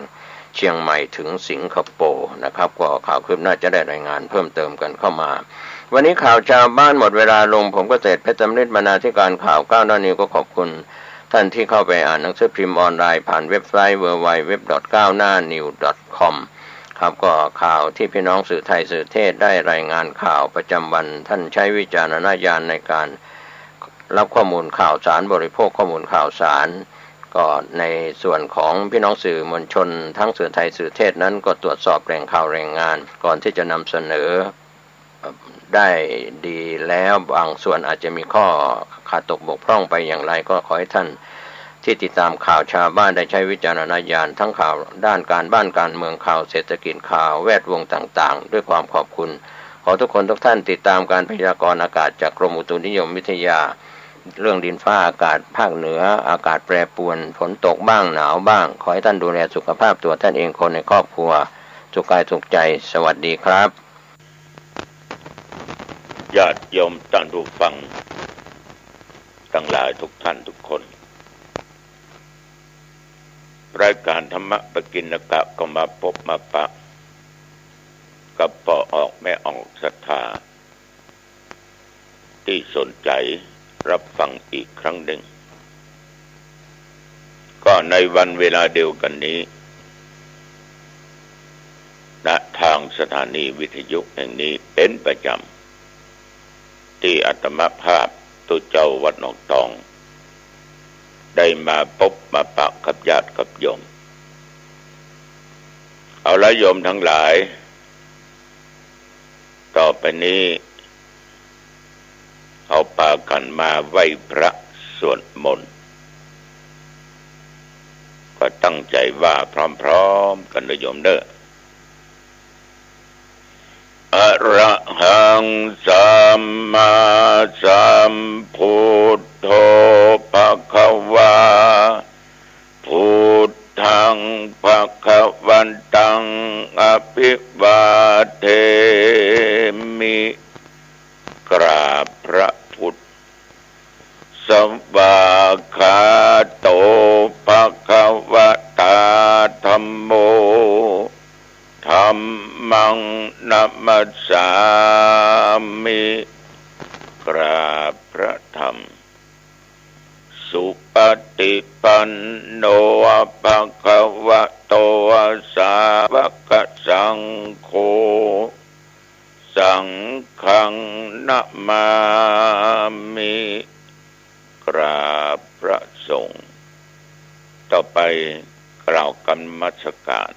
เชียงใหม่ถึงสิงคโปร์นะครับก็ข่าวคืบหน้าจะได้รายงานเพิ่มเติมกันเข้ามาวันนี้ข่าวชาวบ้านหมดเวลาลงผมก็เสร็จเพชรจำนิดบรรณาธิการข่าวก้าวหน้านิวก็ขอบคุณท่านที่เข้าไปอ่านหนังสือพิมพ์ออนไลน์ผ่านเว็บไซต์ www.9hnanew.com ครับก็ข่าวที่พี่น้องสื่อไทยสื่อเทศได้รายงานข่าวประจำวันท่านใช้วิจารณญาณในการรับข้อมูลข่าวสารบริโภคข้อมูลข่าวสารก็ในส่วนของพี่น้องสื่อมวลชนทั้งสื่อไทยสื่อเทศนั้นก็ตรวจสอบแหล่งข่าวแรงงานก่อนที่จะนำเสนอได้ดีแล้วบางส่วนอาจจะมีข้อขาดตกบกพร่องไปอย่างไรก็ขอให้ท่านที่ติดตามข่าวชาวบ้านได้ใช้วิจารณญาณทั้งข่าวด้านการบ้านการเมืองข่าวเศรษฐกิจข่าวแวดวงต่างๆด้วยความขอบคุณขอทุกคนทุกท่านติดตามการพยากรณ์อากาศจากกรมอุตุนิยมวิทยาเรื่องดินฟ้าอากาศภาคเหนืออากาศแปรปรวนฝนตกบ้างหนาวบ้างขอให้ท่านดูแลสุขภาพตัวท่านเองคนในครอบครัวสุขกายสุขใจสวัสดีครับญาติโยมท่านผู้ฟังทั้งหลายทุกท่านทุกคนรายการธรรมะปกิณกะก็มาพบมาปะกับพ่อออกแม่ออกศรัทธาที่สนใจรับฟังอีกครั้งหนึ่งก็ในวันเวลาเดียวกันนี้ณทางสถานีวิทยุแห่งนี้เป็นประจำที่อาตมาภาพตุเจ้าวัดหนองตองได้มาพบมาปะกับญาติกับโยมเอาละโยมทั้งหลายต่อไปนี้เอาปากันมาไหว้พระสวดมนต์ก็ตั้งใจว่าพร้อมๆกันนะโยมเด้ออะระหังสัมมาสัมพุทโธภควาพุทธังภวันตังอภิวาเทมิกราบพระพุทธสวากขาโตภควตาธัมโมธัมมังนัมมัสสามิกราบพระธรรมสุปฏิปันโนภควโตสาวกสังโฆสังฆังนะมามิกราบพระสงฆ์ต่อไปกล่าวกรรมสการ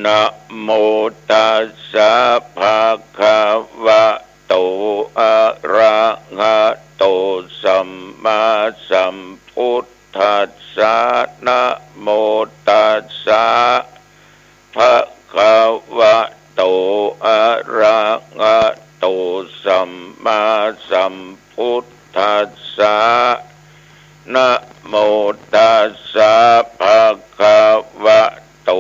นะโมตัสสะภะคะวะโตอะระหะโตสัมมาสัมพุทธัสสะนะโมตัสสะภะคะวะโตอะระหะโตสัมมาสัมพุทธัสสะนะโมตัสสะภะคะวะโต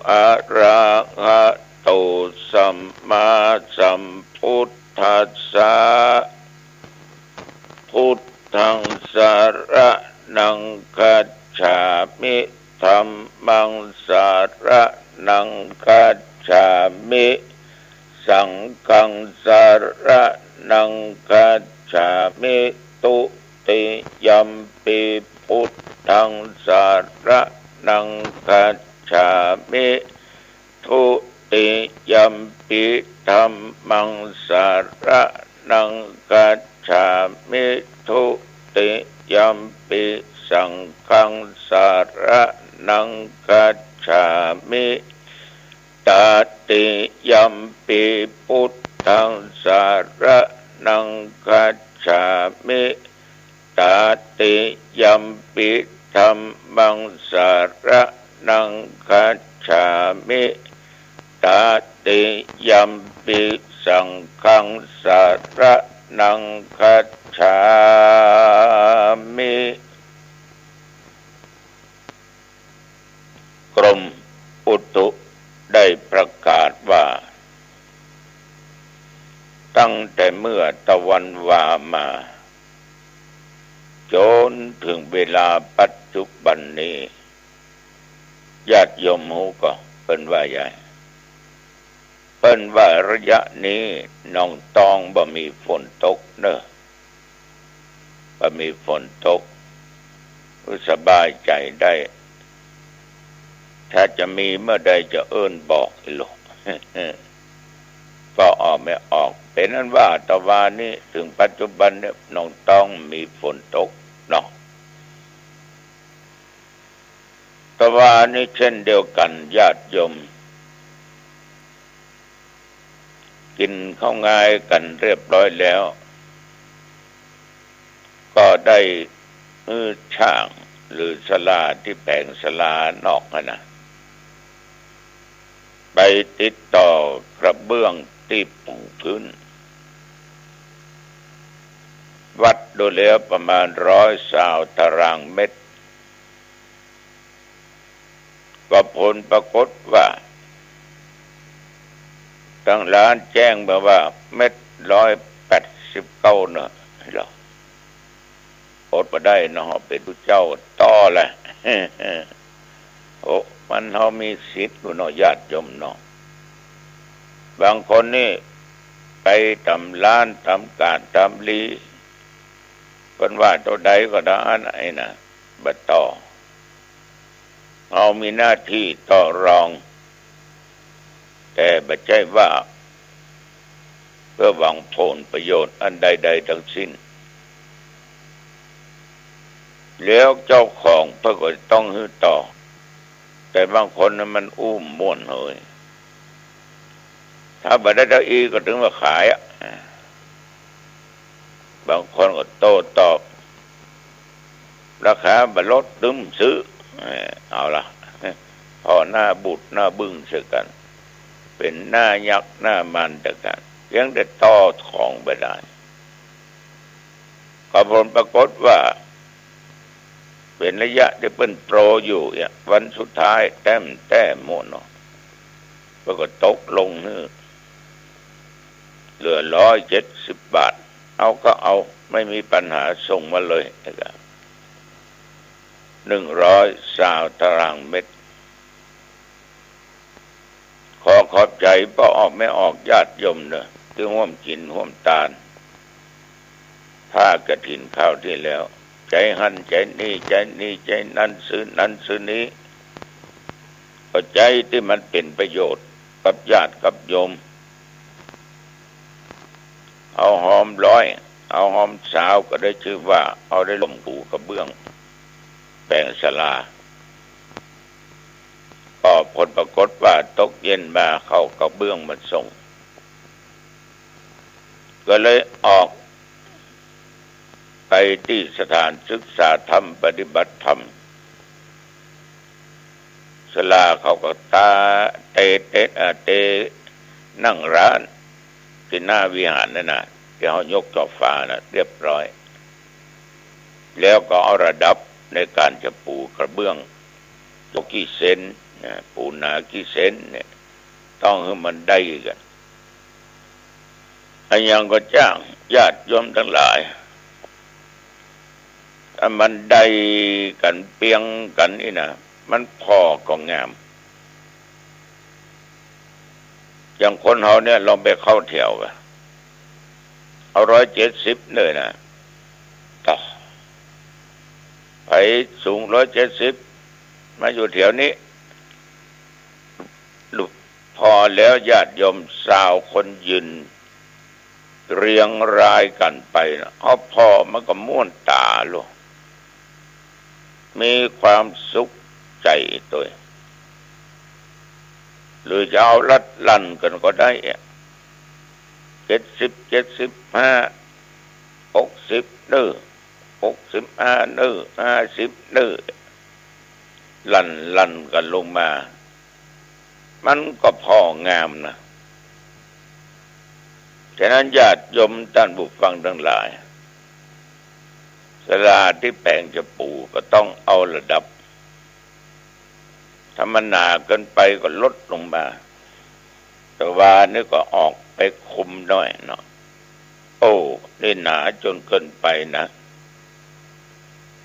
อะระหะโตสัมมาสัมพุทธัสสะพุทธังสรณังคัจฉามิธัมมังสรณังคัจฉามิสังฆังสรณังคัจฉามิตุติยัมปิพุทธังสรณังคัจฉามิทุติยัมปิธัมมังสรณังคัจฉามิทุติยัมปิสังฆังสรณังคัจฉามิตติยัมปิพุทธังสร นังคัจฉามิตาติยัมปิธัมมังสรณังคัจฉามิตาติยัมปิสังฆังสรณังคัจฉามิกรมอุตุได้ประกาศว่าตั้งแต่เมื่อตะวันวามาจนถึงเวลาปัจจุบันนี้ญาติโยมฮู้ก็เป็นว่าใหญ่เป็นว่าระยะนี้น้องตองบ่มีฝนตกเนอะบ่มีฝนตกสบายใจได้ถ้าจะมีเมื่อใดจะเอิ้นบอกอีหลอกก็ออกไม่ออกเป็นนั้นว่าตะวันนี้ถึงปัจจุบันเนี่ยน้องต้องมีฝนตกเนาะตะวันนี้เช่นเดียวกันญาติโยมกินข้าวง่ายกันเรียบร้อยแล้วก็ได้ช่างหรือศาลาที่แผงศาลานอกนะไปติดต่อกระเบื้องที่ปูพื้นวัดดูแล้วประมาณ120 ตารางเมตรก็ผลปรากฏว่าทางร้านแจ้งมาว่าเม็ด189เนอะเราอดมาได้เนาะเป็นผู้เจ้าต่อแหละโอ้มันเขามีสิทธิ์อยู่เนาะญาติโยมเนาะบางคนนี่ไปทำร้านทำการทำลีคนว่าตัวใดก็ได้ไหนนะบัดต่อเอามีหน้าที่ต่อรองแต่ไม่ใช่ว่าเพื่อหวังผลประโยชน์อันใดๆทั้งสิ้นแล้วเจ้าของเพื่อก็ต้องฮื้อต่อแต่บางคนนั้นมันอุ้มม่วนเฮยถ้าบัดได้อีก็ถึงว่าขายบางคนก็โต้ตอบราคาบัดลดดึ้มซื้อเอาละพอหน้าบุดหน้าบึ้งเสียกันเป็นหน้ายักษ์หน้ามันแต่กันยังได้ต่อของไปได้ก็ผลปรากฏว่าเป็นระยะที่เป็นโปรอยู่เนี่ยวันสุดท้ายแต้มโมโนแล้วก็ตกลงนี่เหลือ170 บาทเอาก็เอาไม่มีปัญหาส่งมาเลยนะครับ120 ตารางเมตรขอขอบใจป้าออกไม่ออกญาติโยมเนอะที่ร่วมกินร่วมตาลผ้ากฐินข้าวที่แล้วใจหันใจนี่ใจนั่นซื้อนี้ก็ใจที่มันเป็นประโยชน์กับญาติกับโยมเอาหอมร้อยเอาหอมสาวก็ได้ชื่อว่าเอาได้ลมปูกระเบื้องแปลงศาลาก็ผลปรากฏว่าตกเย็นมาเข้ากระเบื้องมันส่งก็เลยออกไปที่สถานศึกษาธรรมปฏิบัติธรรมศาลาเขาก็เตนั่งร้านที่หน้าวิหารนั่นนะที่เขายกจอบฟ้านะเรียบร้อยแล้วก็เอาระดับในการจะปูกระเบื้องยกกี่เซนปูหนากี่เซนเนี่ยต้องให้มันได้กันอันยังก็จ้างญาติโยมทั้งหลายถ้ามันได้กันเปียงกันนี่นะมันพอก็งามอย่างคนเขาเนี่ยลองไปเข้าแถวไปเอา170เลยนะต่อไปสูง170มาอยู่แถวนี้พอแล้วญาติโยมสาวคนยืนเรียงรายกันไปนะเอาพอมันก็ม่วนตาลูกมีความสุขใจตัวหรือจะเอาลัดลั่นกันก็ได้ 70 75 60นื้อ65นื้อ50นื้อลั่นกันลงมามันก็พองามนะฉะนั้นญาติโยมท่านผู้ฟังทั้งหลายศาลาที่แปลงจะปูก็ต้องเอาระดับถ้ามันหนาเกินไปก็ลดลงมาแต่ว่านี่ก็ออกไปคุมหน่อยเนาะโอ้นี่หนาจนเกินไปนะ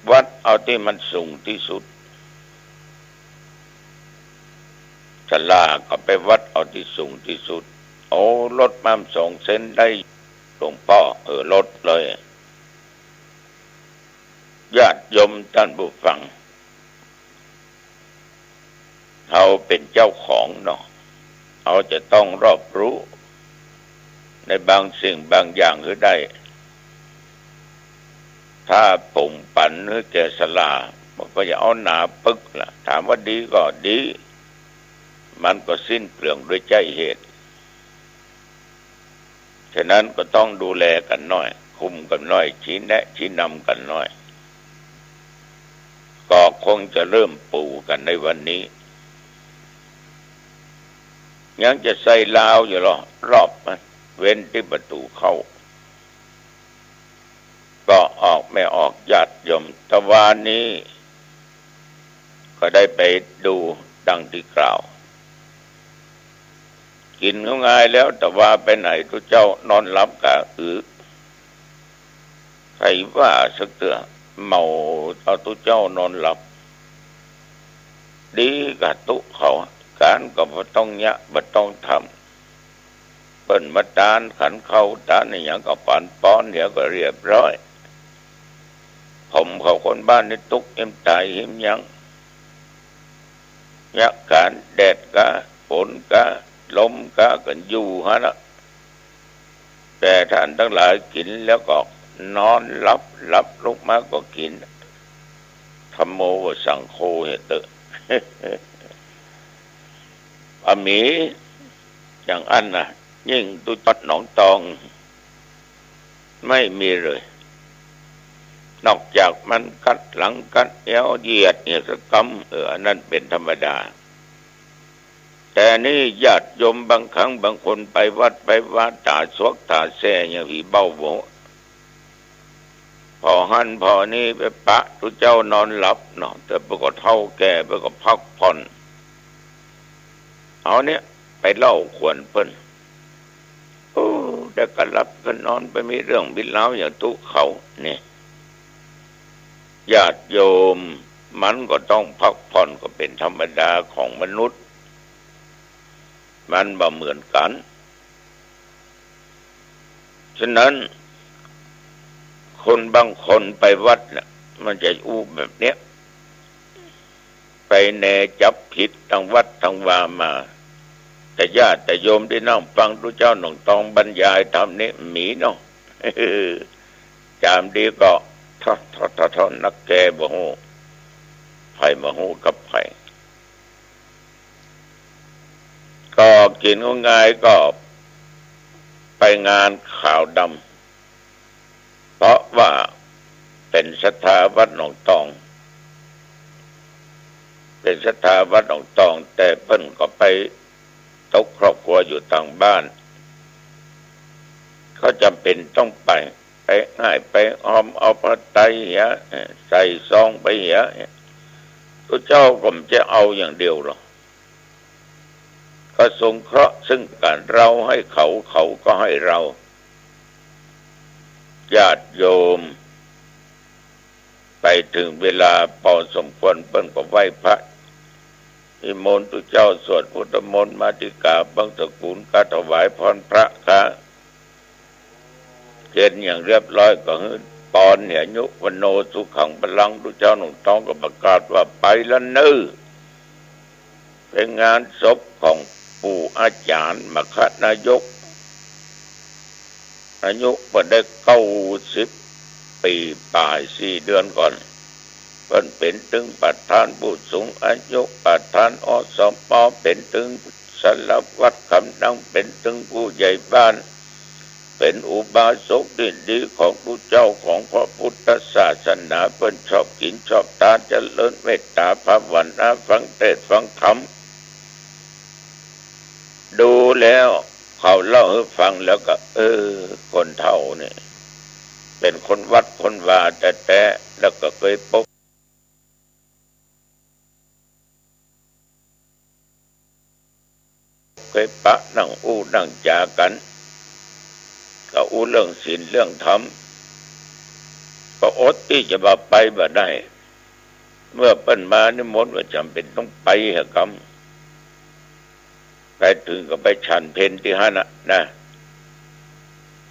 วัดเอาที่มันสูงที่สุดศาลาก็ไปวัดเอาที่สูงที่สุดโอ้ลดมา2 เซนได้หลวงพ่อลดเลยญาติโยมท่านผู้ฟังเขาเป็นเจ้าของเนาะเขาจะต้องรอบรู้ในบางสิ่งบางอย่างหรือได้ถ้าปุ่มปั่นหรือแกศาลามันก็จะเอาหนาปึกล่ะถามว่าดีก็ดีมันก็สิ้นเปลืองด้วยใจเหตุฉะนั้นก็ต้องดูแลกันหน่อยคุมกันหน่อยชี้แนะชี้นำกันหน่อยก็คงจะเริ่มปูกันในวันนี้ยังจะใส่ลาวอยู่หรอรอบมันเว้นที่ประตูเข้าก็ออกไม่ออกญาติโยมตะวันนี้ก็ได้ไปดูดังที่กล่าวกินเขาง่ายแล้วแต่ว่าไปไหนทุกเจ้านอนหลับกะใครว่าสักเตือเมาเอาทุกเจ้านอนหลับดีกับตุเขาการก็บ่ต้องยะบ่ต้องทำเปิ้นมาตานขันเข้าตานนี่หยังก็ปานป้อนเดี๋ยวก็เรียบร้อยผมเขาคนบ้านนี่ตุกเอ็มตายหิมยังยักการแดดกะฝนกะลมกะกันอยู่ฮะนะแต่ท่านทั้งหลายกินแล้วก็นอนหลับลุกมาก็กินธัมโมวสังโฆเหตุอมีอย่างอันน่ะยิ่งตุจัดหนองตองไม่มีเลยนอกจากมันกัดหลังกัดเอวเหยียดเนี่ยสกรรมนั่นเป็นธรรมดาแต่นี่ญาติโยมบางครั้งบางคนไปวัดไปว่าตาสวกตาแซ่อย่างผีเบ้าโบพอหันพอนี่ไปปะทุเจ้านอนหลับเนาะแต่ปก็เท่าแก่ปก็พักผ่อนเอาเนี่ยไปเล่าขวนเพิ่นโอ้ได้ก็หลับก็นอนไปมีเรื่องบินเล่าอย่างตุเขาเนี่ยญาติโยมมันก็ต้องพักผ่อนก็เป็นธรรมดาของมนุษย์มันบ่เหมือนกันฉะนั้นคนบางคนไปวัดเนี่ยมันจะอู้แบบเนี้ยไปแนจับผิดทั้งวัดทั้งวามาแต่ญาติแต่โยมที่นั่งฟังพระเจ้าหนองตองบรรยายธรรมนี้หมีเนาะจามดีก็ทอนักแกบ่ฮู้ไผบ่ฮู้กับไผก็กินง่ายก็ไปงานข่าวดำเพราะว่าเป็นศรัทธาวัดหนองตองเป็นศรัทธาวัดหนองตองแต่เพิ่นก็ไปตกครอบครัวอยู่ต่างบ้านเขาจำเป็นต้องไปง่ายไปออมเอาพระไตรเหียใส่ซองไปเหียพระเจ้าก็ไม่จะเอาอย่างเดียวหรอกก็สงเคราะห์ซึ่งกันเราให้เขาก็ให้เราญาติโยมไปถึงเวลาพอสมควรเปิ้นก็ไหว้พระนิมนต์ตุเจ้าสวดพุทธมนต์มาติกาบังสกุลก็ถวายพรพระค่ะเกินอย่างเรียบร้อยก็คือปอนเนี่ยยุวันโนสุขังพลังตุเจ้าหนุ่มทองก็ประกาศว่าไปแล้วเนื้อเป็นงานศพของปู่อาจารย์มคณายกอายุก็ได้90 ปีปลาย4 เดือนก่อนเพิ่นเป็นถึงประธานผู้สูงอายุประธานอสม.เป็นถึงสารวัตรคำนังเป็นถึงผู้ใหญ่บ้าน เป็นอุบาสกดีของผู้เจ้าของพระพุทธศาสนาเพิ่นชอบกินชอบทานเจริญเมตตาภาวนาฟังเทศน์ฟังธรรมดูแล้วเขาเล่าให้ฟังแล้วก็คนเฒ่าเนี่ยเป็นคนวัดคนวาแต่แล้วก็เคยพบเคยปะนั่งนั่งจากันก็เรื่องศีลเรื่องธรรมก็อดที่จะมาไปบ่ได้เมื่อเปิ้นมานิมนต์ว่าจำเป็นต้องไปเหรอกรรมไปถึงก็ไปฉันเพลที่ห้านะ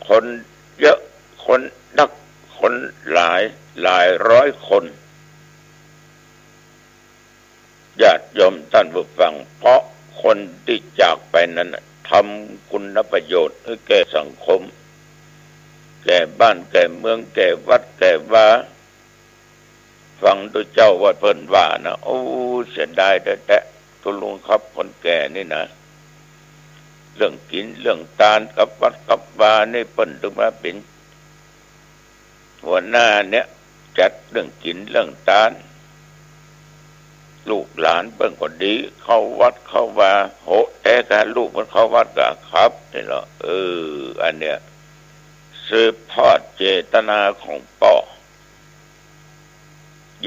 คนเยอะคนนักคนหลายร้อยคนญาติโยมท่านผู้ฟังเพราะคนที่จากไปนั้นทำคุณประโยชน์ให้แก่สังคมแก่บ้านแก่เมืองแก่วัดแก่ว่าฟังตัวเจ้าว่าเพิ่นว่านะเสียดายแต่ตุลุงครับคนแก่นี่นะเรื่องกินเรื่องทานกับวัดกับวานี่เพิ่นถึงมาเป็นหัวหน้าเนี่ยจัดเรื่องกินเรื่องทานลูกหลานเพิ่นก็ดีเข้าวัดเข้าว่าโหแต่การลูกมันเข้าวัดก็ครับนี่เหรออันเนี้ยสืบทอดเจตนาของพ่อ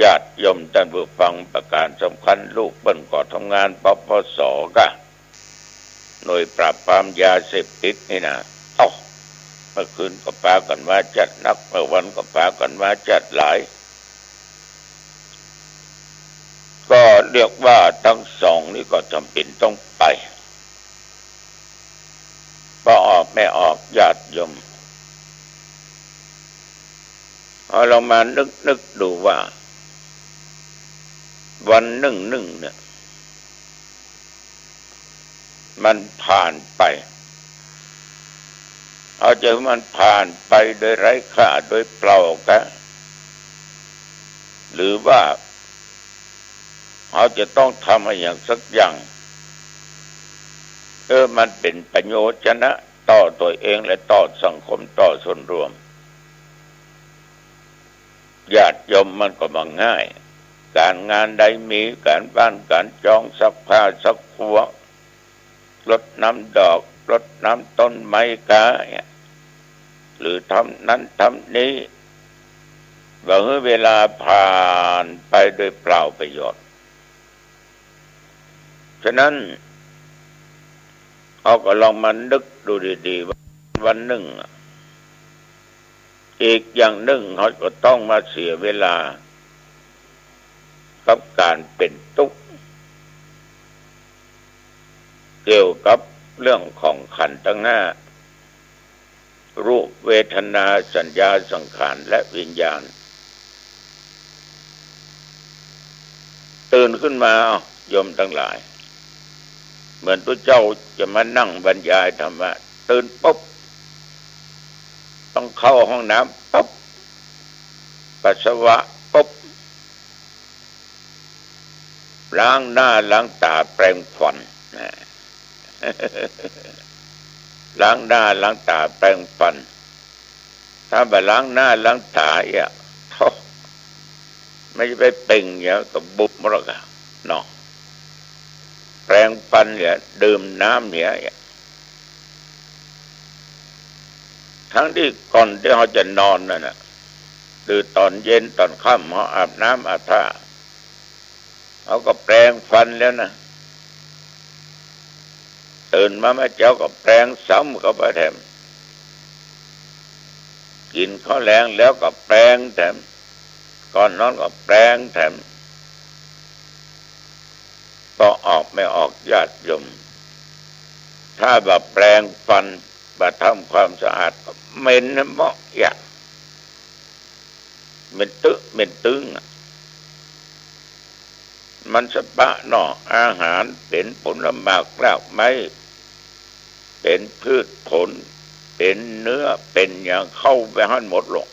ญาติโยมท่านผู้ฟังประการสำคัญลูกเปิ้นก็ทำงานปปส.กะหน่วยปราบปรามยาเสพติดนี่นะเมื่อคืนก็ปากันว่าจัดนักเมื่อวันก็ปากันว่าจัดหลายก็เรียกว่าทั้งสองนี่ก็จำเป็นต้องไปพอออกไม่ออกญาติโยมเอาเรามานึกดูว่าวันหนึ่งเนี่ยมันผ่านไปเอาใจมันผ่านไปโดยไร้ค่าโดยเปล่ากะหรือว่าเราจะต้องทำอะไรอย่างสักอย่างมันเป็นประโยชน์นะต่อตัวเองและต่อสังคมต่อส่วนรวมญาติโยมมันก็มาง่ายการงานใดมีการบ้านการจองซักผ้าซักครัวรดน้ำดอกรดน้ำต้นไม้กาหรือทำนั้นทำนี้บางเวลาผ่านไปโดยเปล่าประโยชน์ฉะนั้นเอาก็ลองมานึกดูดีๆว่าวันหนึ่งอีกอย่างหนึ่งเขาก็ต้องมาเสียเวลากับการเป็นทุกข์เกี่ยวกับเรื่องของขันธ์ทั้งห้ารูปเวทนาสัญญาสังขารและวิญญาณตื่นขึ้นมาโยมทั้งหลายเหมือนตัวเจ้าจะมานั่งบรรยายธรรมะตื่นปุ๊บต้องเข้าห้องน้ำปุ๊บปัสสาวะปุ๊บล้างหน้าล้างตาแปรงฟันล้างหน้าล้างตาแปรงฟันถ้าไปล้างหน้าล้างตาไม่ใช่ไปเป่งอย่างกับบุบมรกะเนาะแปรงฟันเนี่ยดื่มน้ำเนี่ยทั้งที่ก่อนที่เขาจะนอนนั่นน่ะหรือตอนเย็นตอนค่ำเขาอาบน้ำอาบท่าเขาก็แปรงฟันแล้วนะตื่นมาแม่เจ้าก็แปรงซ้ำเข้าไปแถมกินข้าวแรงแล้วก็แปรงแถมก่อนนอนก็แปรงแถมก็ออกไม่ออกญาติโยมถ้าแบบแปรงฟันแบบทำความสะอาดเหม็นนะเหมาะอย่างเหม็นตึงมันสปะหน่ออาหารเป็นผลหมากรากไม้เป็นพืชผลเป็นเนื้อเป็นอย่างเข้าไปให้หมดลง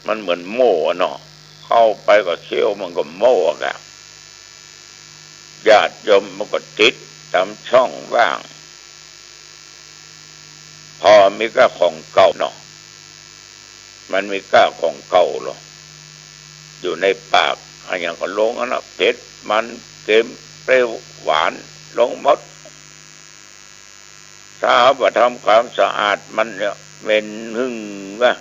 มันเหมือนโม่เนาะเข้าไปก็เคี้ยวมันก็โม่กันญาติโยมมันก็ติดตามช่องว่างพ พอมีก็ของเก่าเนาะมันมีก้าของเก่าหรออยู่ในปากอะไรอย่างก็ลงนะเผ็ดมันเค็มเปรี้ยวหวานลงหมดถ้าว่าทำความสะอาดมันเนี่ยเป็นหึ่งว่า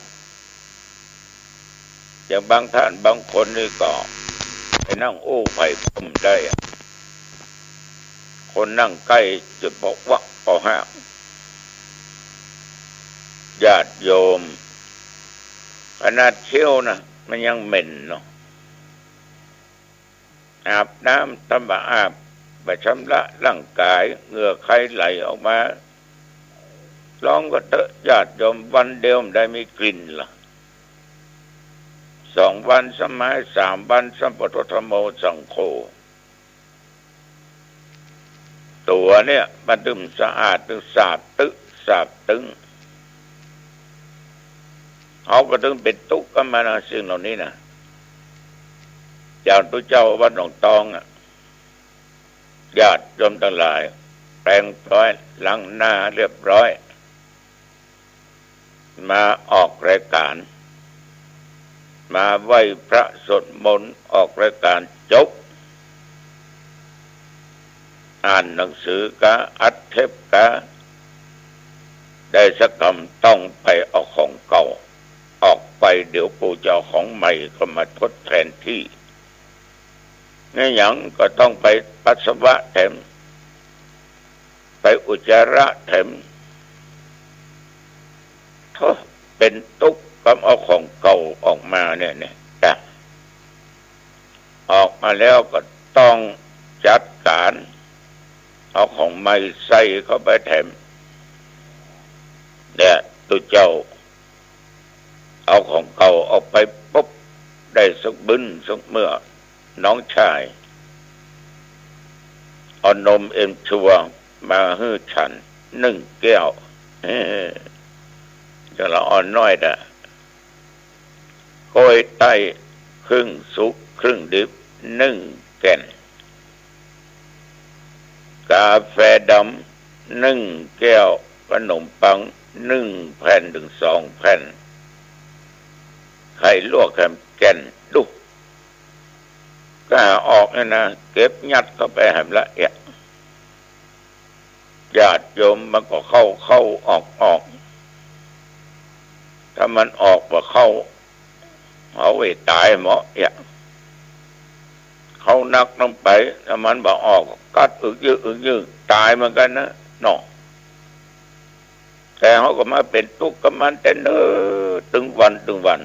อย่างบางท่านบางคนนี่ก็ไปนั่งโอ้ไผ่พมได้คนนั่งใกล้จะบอกว่าพอห้าญาติโยมขนาดเชี่ยวนะมันยังเหม็นเนาะอาบน้ำทำบะอาบไปชำระร่างกายเหงื่อใครไหลออกมาร้องก็เถอะญาติโยมวันเดียวได้มีกลิ่นล่ะ2 วันสมัย3 วันสัมปทธโมสังโฆตัวเนี่ยมันดื่มสะอาดถึงสาบตึงเขาก็ถึงเป็นทุกข์กันมานะสิ่งเหล่านี้นะอย่างตัวเจ้าวัดหนองตองญาติโยมทั้งหลายแปรงร้อยล้างหน้าเรียบร้อยมาออกรายการมาไหว้พระสวดมนต์ออกรายการจบอ่านหนังสือกะอัดเทปกะได้สักคำต้องไปเอาของเก่าออกไปเดี๋ยวปู่เจ้าของใหม่ก็มาทดแทนที่นี่อย่างก็ต้องไปปัสสาวะแถมไปอุจจาระแถมเป็นทุกข์กับเอาของเก่าออกมาเนี่ยจ้ะออกมาแล้วก็ต้องจัดการเอาของใหม่ใส่เข้าไปแถมเนี่ยตัวเจ้าเอาของเก่าออกไปปุ๊บได้สักบึ้นสักเมื่อน้องชายเอานมเอ็มชัวมาให้ฉัน1 แก้วจะละอ่อนน้อยนะกล้วยไต้ครึ่งสุกครึ่งดิบ1 แก่นกาแฟดำ1 แก้วขนมปัง1 แผ่นถึง 2 แผ่นไข่ลวกแก่นดูก็ออกเนี่ยนะเก็บยัดเข้าไปให้ละเอียดญาติโยมมันก็เข้าออกถ้ามันออกว่าเข้าเอาไว้ตายหมอเขานักลงไปถ้ามันบ่ออกกัดอึกยืดตายเหมือนกันนะเนาะแต่เขาก็มาเป็นทุกข์กับมันแต่เนิ่นถึงวัน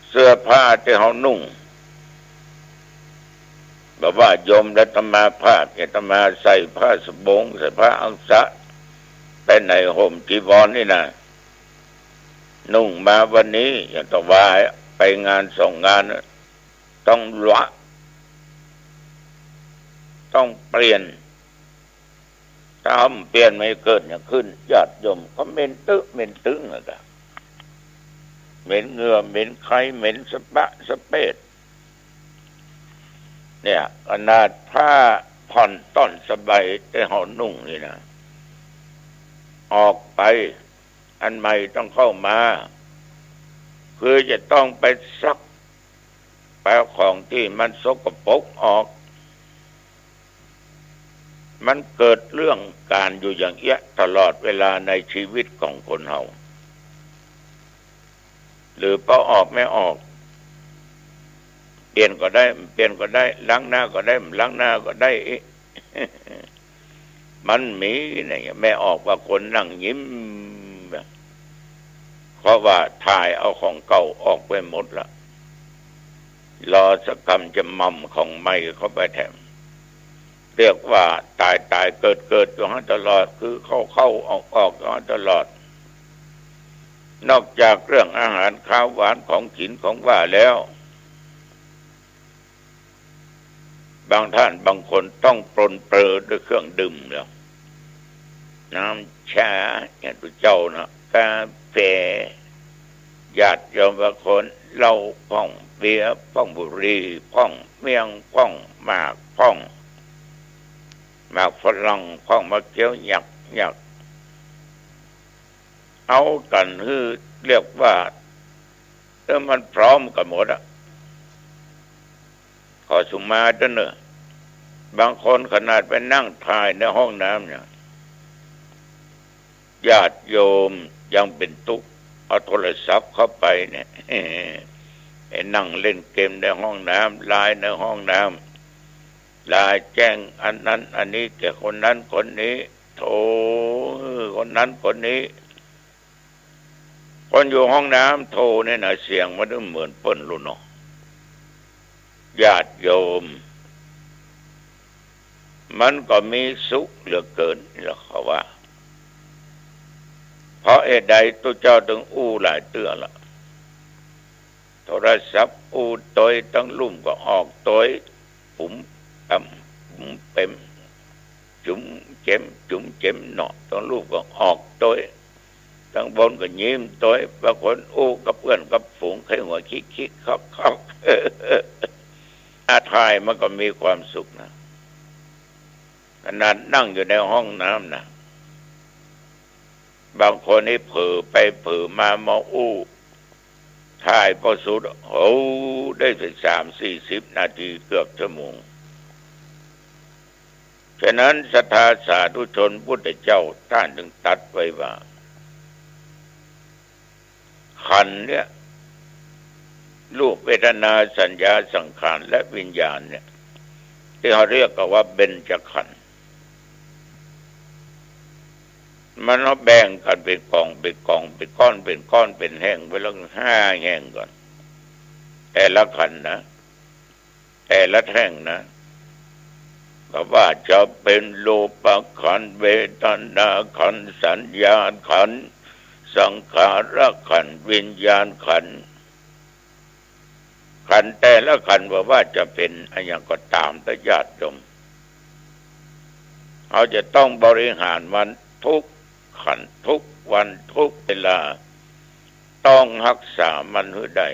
เสื้อผ้าที่เขานุ่งแบบว่าโยมและธรรมาภาพเนี่ยธรรมาใส่ผ้าสบงใส่ผ้าอังสะไปในห่มจีวรนี่นะนุ่งมาวันนี้อย่างต่อว่าไปงานส่งงานต้องละต้องเปลี่ยนถ้าเปลี่ยนไม่เกิดอย่างขึ้นญาติโยมก็เหม็นตึงอะเหม็นเหงื่อเหม็นไข้เหม็นสเปดเนี่ยขนาดผ้าผ่อนต้อนสบายแต่ห่อนุ่งนี่นะออกไปอันใหม่ต้องเข้ามาคือจะต้องไปซักแปลของที่มันสกปรกออกมันเกิดเรื่องการอยู่อย่างเงี้ยตลอดเวลาในชีวิตของคนเฮาหรือพอออกไม่ออกเปลี่ยนก็ได้ล้างหน้าก็ได้ล้างหน้าก็ได้ มันมีเนี่ยไม่ออกว่าคนนั่งยิ้มเพราะว่าถ่ายเอาของเก่าออกไปหมดละรอสักคำจะมั่มของใหม่เข้าไปแถมเรียกว่าตายเกิดอยู่ตลอดคือเข้าออกอยู่ตลอดนอกจากเรื่องอาหารข้าวหวานของกินของว่าแล้วบางท่านบางคนต้องปรนเปรอด้วยเครื่องดื่มแล้วน้ำชาอย่างตัวเจ้านะกาแฟญาติโยมบางคนเหล้าพ่องเบียร์พ่องบุหรี่พ่องเมี่ยงพ่องหมากฝรั่งพ่องมะเกี้ยวหยัก เอากันคือเรียกว่ามันพร้อมกันหมดอ่ะขอสุมาด้วยเนอะบางคนขนาดไปนั่งถ่ายในห้องน้ำเนี่ยญาติโยมยังเป็นตุ๊กเอาโทรศัพท์เข้าไปเนี่ยนั่งเล่นเกมในห้องน้ำไลน์ในห้องน้ำไลน์แจ้งอันนั้นอันนี้แก่คนนั้นคนนี้โทรคนนั้นคนนี้คนอยู่ห้องน้ำโทรเนี่ยนะเสียงมันเหมือนเปิ้นรุ่นเนาะญาติโยมมันก็มีสุขเหลือเกินแล้วเขาว่าเพราะเหตุใดตัวเจ้าถึงอู้หลายเตือละโทรศัพท์อู้ตอยตั้งลุ่มก็ออกตอยปุ๋มปุ๋มเต็มจุ๋มเจ็มจุ๋มเจ็มเนาะตั้งลุ่มก็ออกตอยตั้งบนก็ยิ้มตอยบางคนอู้กับเพื่อนกับฝูงใครหัวคิกๆคอกอาทายมันก็มีความสุขนะขนาดนั่งอยู่ในห้องน้ำนะบางคนนี่เผลอไปเผลอมาอู้ถ่ายพอสุดโอ้ได้ถึง30-40 นาทีเกือบชั่วโมงฉะนั้นศรัทธาสาธุชนพุทธเจ้าท่านถึงตัดไว้ว่าขันธ์เนี่ยรูปเวทนาสัญญาสังขารและวิญญาณเนี่ยที่เขาเรียกกันว่าเบญจขันธ์มันเอาแบ่งกันเป็นกองเป็นกองเป็นก้อนเป็นก้อนเป็นแห้งไปแล้ว5 แห้งก่อนแต่ละขันธ์นะแต่ละแท่งนะก็ว่าจะเป็นรูปขันธ์เวทนาขันธ์สัญญาขันธ์สังขารขันธ์วิญญาณขันธ์ขันธ์แต่ละขันธ์ว่าจะเป็นอะไรก็ตามแต่ญาติโยมเขาจะต้องบริหารมันทุกขันธ์ทุกวันทุกเวลาต้องรักษามันให้ได้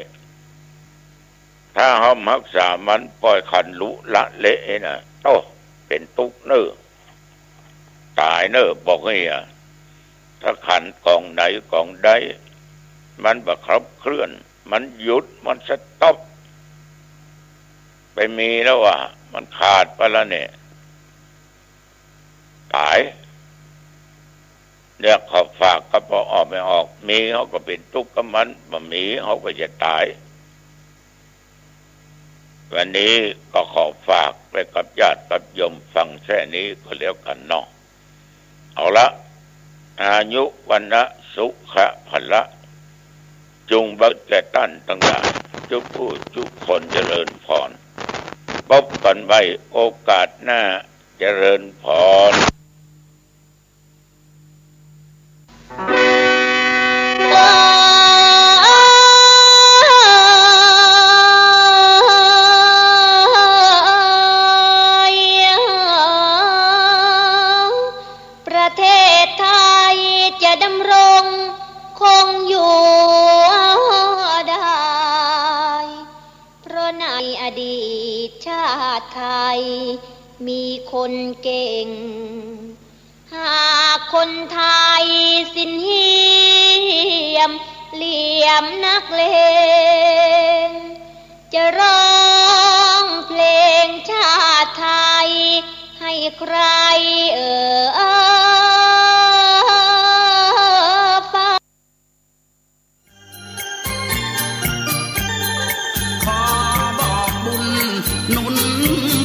ถ้าเขารักษามันปล่อยขันธ์ลุละเละนะโอ้เป็นทุกข์เน้อตายเน้อบอกให้ถ้าขันธ์กองไหนกองใดมันบังคับเคลื่อนมันหยุดมันสต็อปไปมีแล้วว่ามันขาดไปแล้วเนี่ยตายเนี่ยเขาฝากก็พอออกไม่ออกมีเขาก็เป็นทุกข์กับมันบ่มีเขาก็จะตายวันนี้ก็ขอฝากไปกับญาติกับโยมฟังแค่นี้ก็แล้วกันเนาะเอาละอายุวันนะสุขะพละจงบังแก่ท่านทั้งหลายทุกผู้ทุกคนเจริญพรพบกันไว้โอกาสหน้าเจริญพรประเทศไทยจะดำรงคงอยู่ได้เพราะในอดีตชาติไทยมีคนเก่งหากคนไทยสิ้นเหี้ยมเหลี่ยมนักเลงจะร้องเพลงชาติไทยให้ใครฟังขอบอกบุญหนุน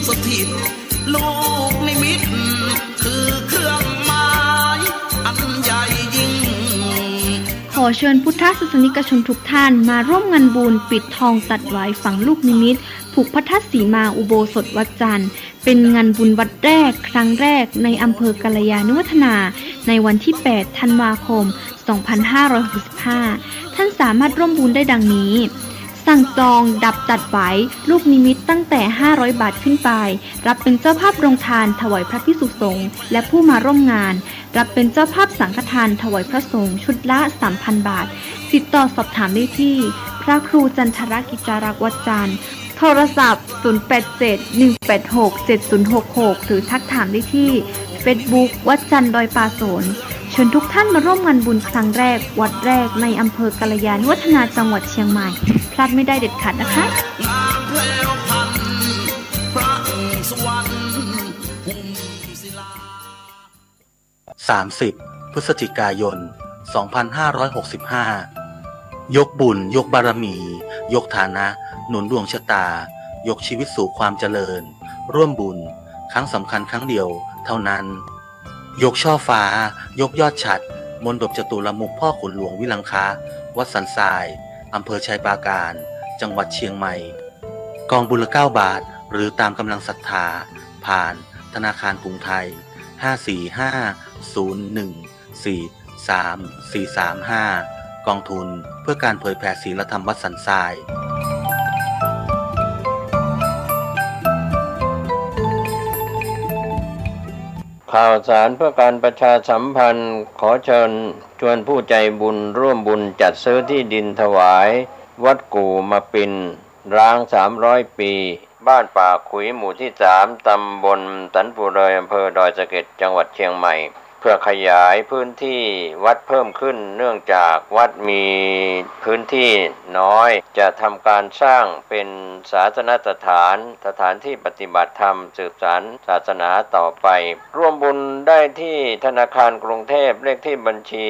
สถิตลูกนิมิตคือเครื่องหมายอันใหญ่ยิ่งขอเชิญพุทธศาสนิกชนทุกท่านมาร่วมงานบุญปิดทองตัดหวายฝังลูกนิมิตผูกพระธาตุสีมาอุโบสถวัดจันทร์เป็นงานบุญวัดแรกครั้งแรกในอำเภอกัลยาณวัฒนาในวันที่ 8 ธันวาคม 2565 ท่านสามารถร่วมบุญได้ดังนี้สั่งจองดับตัดหวายลูกนิมิตตั้งแต่500 บาทขึ้นไปรับเป็นเจ้าภาพโรงทานถวายพระภิกษุสงฆ์และผู้มาร่วมงานรับเป็นเจ้าภาพสังฆทานถวายพระสงฆ์ชุดละ 3,000 บาทติดต่อสอบถามได้ที่พระครูจันทรกิจจารักษ์วัดจันทร์โทรศัพท์ 087-186-7066 หรือทักถามได้ที่ Facebook วัดจันทร์ดอยปาโสน ชิญทุกท่านมาร่วมงานบุญครั้งแรกวัดแรกในอำเภอกาฬยาณิวัฒนาจังหวัดเชียงใหม่พลาดไม่ได้เด็ดขาดนะคะ งานแพรวพันธุ์พระสวรรค์หุ่มศิลา 30 พฤศจิกายน 2565 ยกบุญยกบารมี ยกฐานะ หนุนดวงชะตา ยกชีวิตสู่ความเจริญ ร่วมบุญ ครั้งสำคัญครั้งเดียวเท่านั้น ยกช่อฟ้า ยกยอดฉัตรมณฑปจตุรมุขพ่อขุนหลวงวิลังคะ วัดสันทราย อำเภอชัยปราการ จังหวัดเชียงใหม่ กองบุญละ9 บาท หรือตามกำลังศรัทธา ผ่านธนาคารกรุงไทย 54501434335 กองทุนเพื่อการเผยแผ่ศีลธรรมวัดสันทราย ข่าวสารเพื่อการประชาสัมพันธ์ขอเชิญชวนผู้ใจบุญร่วมบุญจัดซื้อที่ดินถวายวัดกู่มาปินร้าง300 ปีบ้านป่าขุยหมู่ที่3ตำบลสันปูเรยอำเภอดอยสะเก็ดจังหวัดเชียงใหม่เพื่อขยายพื้นที่วัดเพิ่มขึ้นเนื่องจากวัดมีพื้นที่น้อยจะทำการสร้างเป็นศาสนสถานที่ปฏิบัติธรรมสืบสานศาสนาต่อไปร่วมบุญได้ที่ธนาคารกรุงเทพเลขที่บัญชี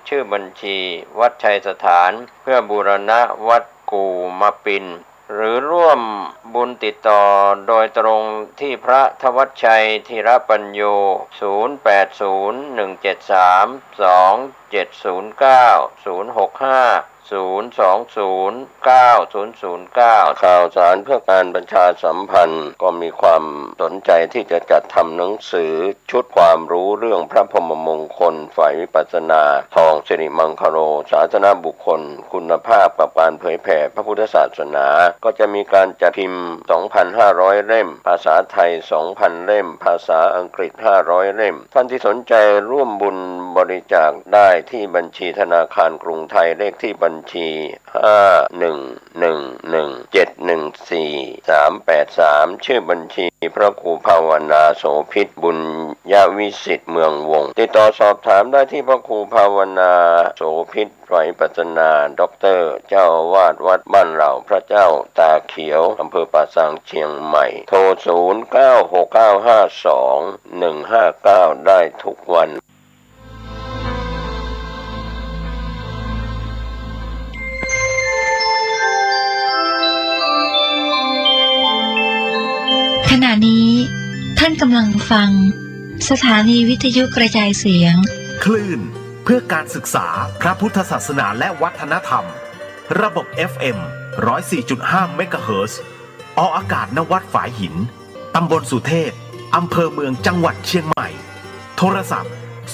772-015-2391 ชื่อบัญชีวัดชัยสถานเพื่อบูรณะวัดกู่มาปินหรือร่วมบุญติดต่อโดยตรงที่พระธวัชชัยธีรปัญโย 0801732709 065-020-9009 ข่าวสารเพื่อการประชาสัมพันธ์ก็มีความสนใจที่จะจัดทำหนังสือชุดความรู้เรื่องพระพรหมมงคลฝ่ายวิปัสสนาทองสิริมังคโรศาสนบุคคลคุณภาพกับการเผยแผ่พระพุทธศาสนาก็จะมีการจัดพิมพ์ 2,500 เล่มภาษาไทย 2,000 เล่มภาษาอังกฤษ 500 เล่มท่านที่สนใจร่วมบุญบริจาคได้ที่บัญชีธนาคารกรุงไทยเลขที่บัญชี 5111714-383 ชื่อบัญชีพระครูภาวนาโสภิตบุญญวิสิทธิ์เมืองวงติดต่อสอบถามได้ที่พระครูภาวนาโสภิตฝ่ายปัจจนาด็อกเตอร์เจ้าอาวาสวัดบ้านเหล่าพระเจ้าตาเขียวอำเภอป่าซางเชียงใหม่โทร 0969521159 ได้ทุกวันขณะนี้ท่านกำลังฟังสถานีวิทยุกระจายเสียงคลื่นเพื่อการศึกษาพระพุทธศาสนาและวัฒนธรรมระบบ FM 104.5 เมกะเฮิรตซ์ออกอากาศณวัดฝายหินตำบลสุเทพอำเภอเมืองจังหวัดเชียงใหม่โทรศัพท์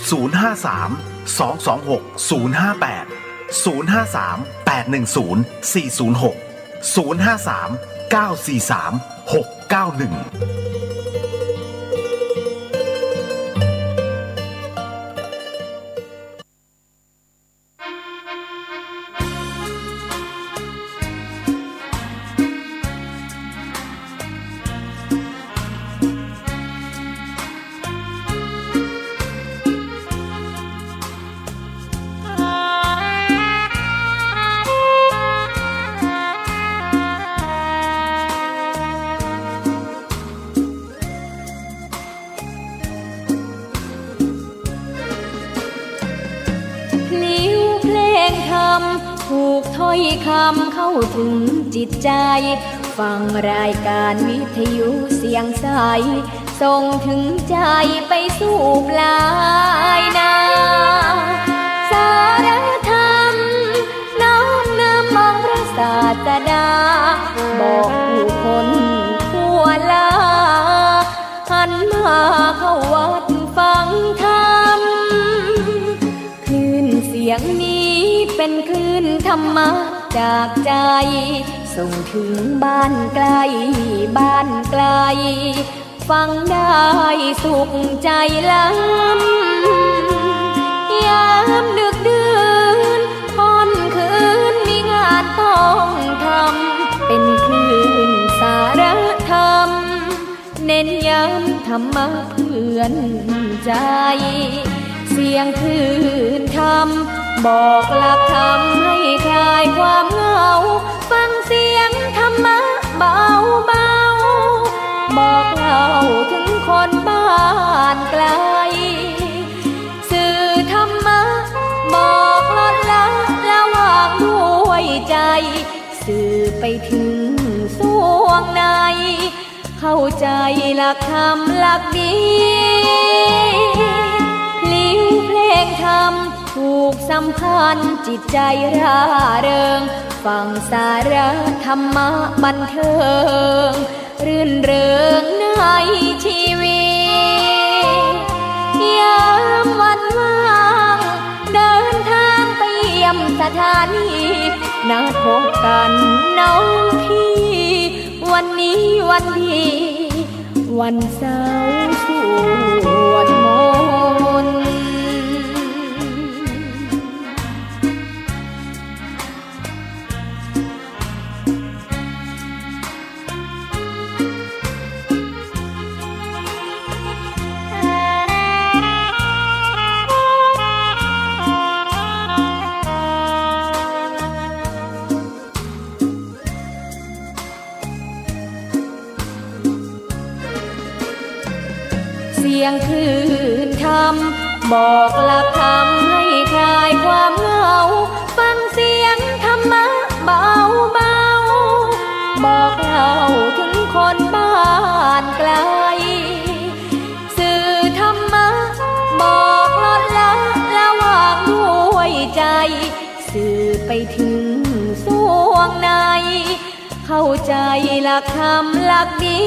053-226-058-053-810-406-053-943-691ถูกถ้อยคำเข้าถึงจิตใจฟังรายการวิทยุเสียงใสส่งถึงใจไปสู่ปลายนาสารธรรมน้อมนำมองพระศาสดาบอกผู้คนทั่วลาหันมาเข้าวัดฟังธรรมคลื่นเสียงนี้เป็นคลื่นธรรมะจากใจส่งถึงบ้านไกลบ้านไกลฟังได้สุขใจล้ำยามดึกดื่นค่ำคืนมีงานต้องทำเป็นคลื่นสารธรรมเน้ น้นย้ำธรรมะเพื่อนใจ เสียงคลื่นธรรมบอกหลักธรรมให้คลายความเหงาฟังเสียงธรรมะเบาเบาบอกเล่าถึงคนบ้านไกลสื่อธรรมะบอกลดละระหว่างด้วยใจสื่อไปถึงสวงในเข้าใจหลักธรรมหลักดีลิ้วเพลงธรรมถูกสัมพันธ์จิตใจร่าเริงฟังสาระธรรมะบันเทิงรื่นเริงในชีวิตยามวันว่างเดินทางไปเยี่ยมสถานีนัดพบกันน้องพี่วันนี้วันดีวันเสาร์สวดมนต์เสียงคลื่นธรรมบอกหลักธรรมให้คลายความเหงาฟังเสียงธรรมะเบาเบาบอกเล่าถึงคนบ้านไกลสื่อธรรมะบอกลดละระหว่างด้วยใจสื่อไปถึงสวงในเข้าใจหลักธรรมหลักดี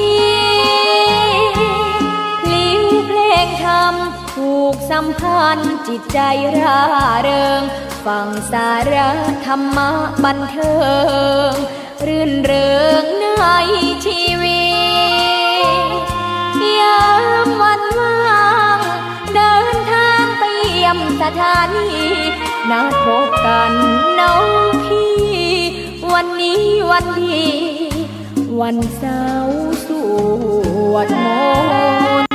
ลิ้วเพลงธรรมถูกสัมพันธ์จิตใจร่าเริงฟังสาระธรรมะบันเทิงรื่นเริงในชีวิตยามวันว่างเดินทางไปเยี่ยมสถานีนัดพบกันน้องพี่วันนี้วันดีวันเสาร์สวดมนต์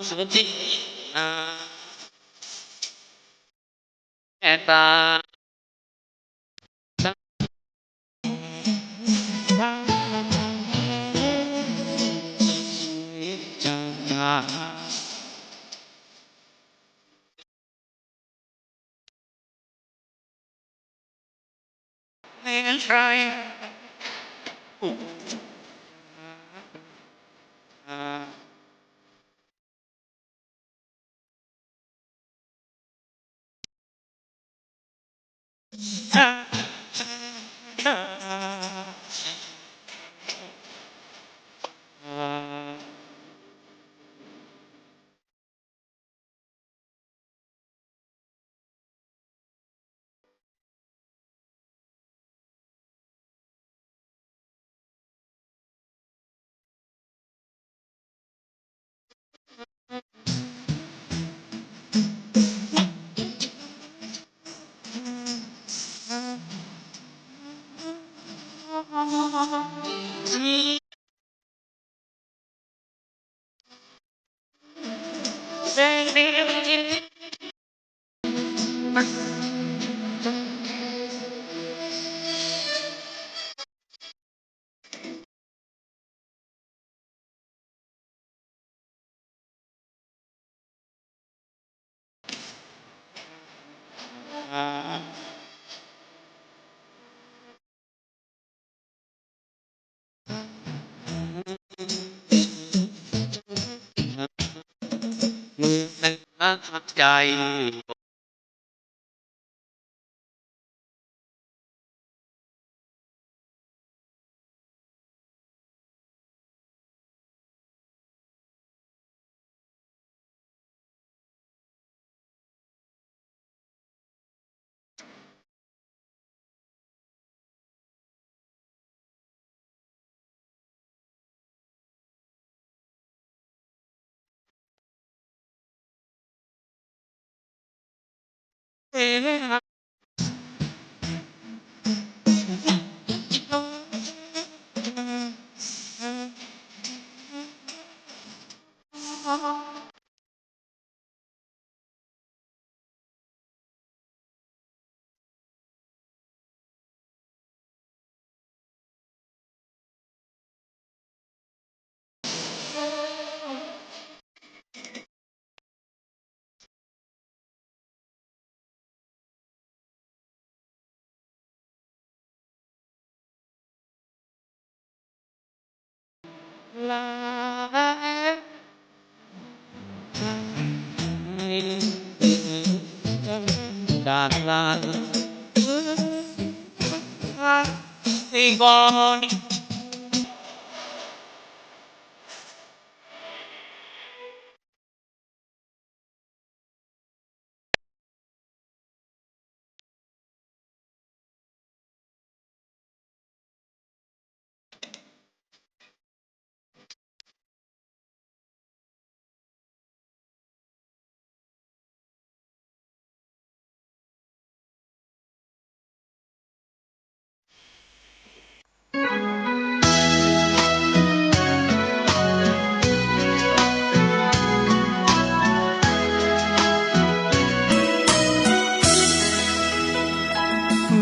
สุธิแม่ตาเน้นใครมือหนึ่งใจ ลาจากลาที่ก่อน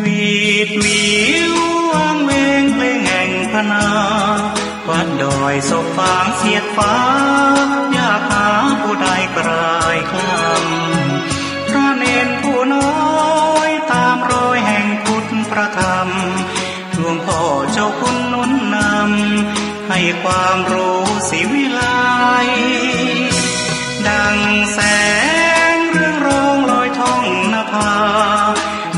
วีดวิววางเวงเพลงแห่งพนาควันดอยศพฟางเสียดฟ้าอยากหาผู้ใดกลายคลำพระเนรผู้น้อยตามรอยแห่งพุทธประธรรมหลวงพ่อเจ้าคุณหนุนนำให้ความรู้สิวิไลดังแสงเรื่องรองลอยท่องนภา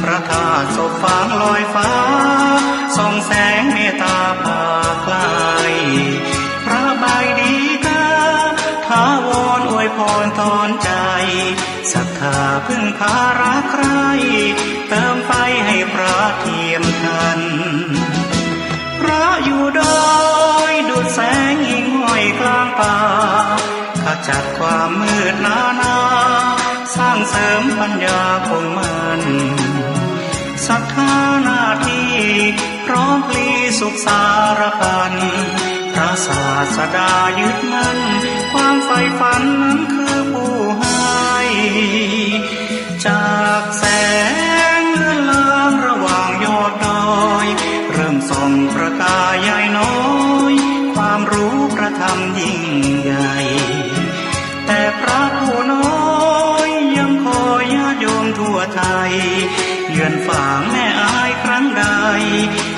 พระธาตุศพฟางลอยฟ้าส่องแสงเมตตาพาไกลพระบายดีกาท้าวรอวยพรตอนใจศรัทธาพึ่งพารักใครเติมไฟให้พระเทียมทันพระอยู่ดอยดุจแสงหิ่งห้อยกลางป่าขจัดความมืดนาสร้างเสริมปัญญาคงมันศรัทธาหน้าที่พร้อมพลีสุขสารพันพระศาสดายึดมั่นความใฝ่ฝันนั้น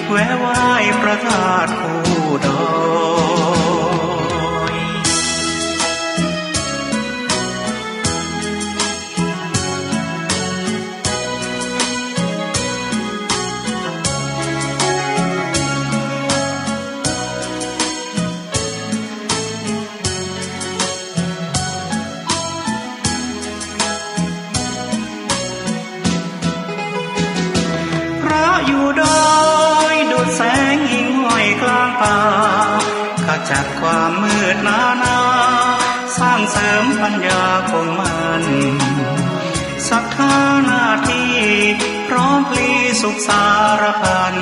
แวะไหว้พระธาตุภูดอยอยู่ดอยดูดแสงหิ่งห้อยกลางป่าขจัดความมืดหนาสร้างเสริมปัญญาคงมันศรัทธาหน้าที่พร้อมพลีสุขสารพัน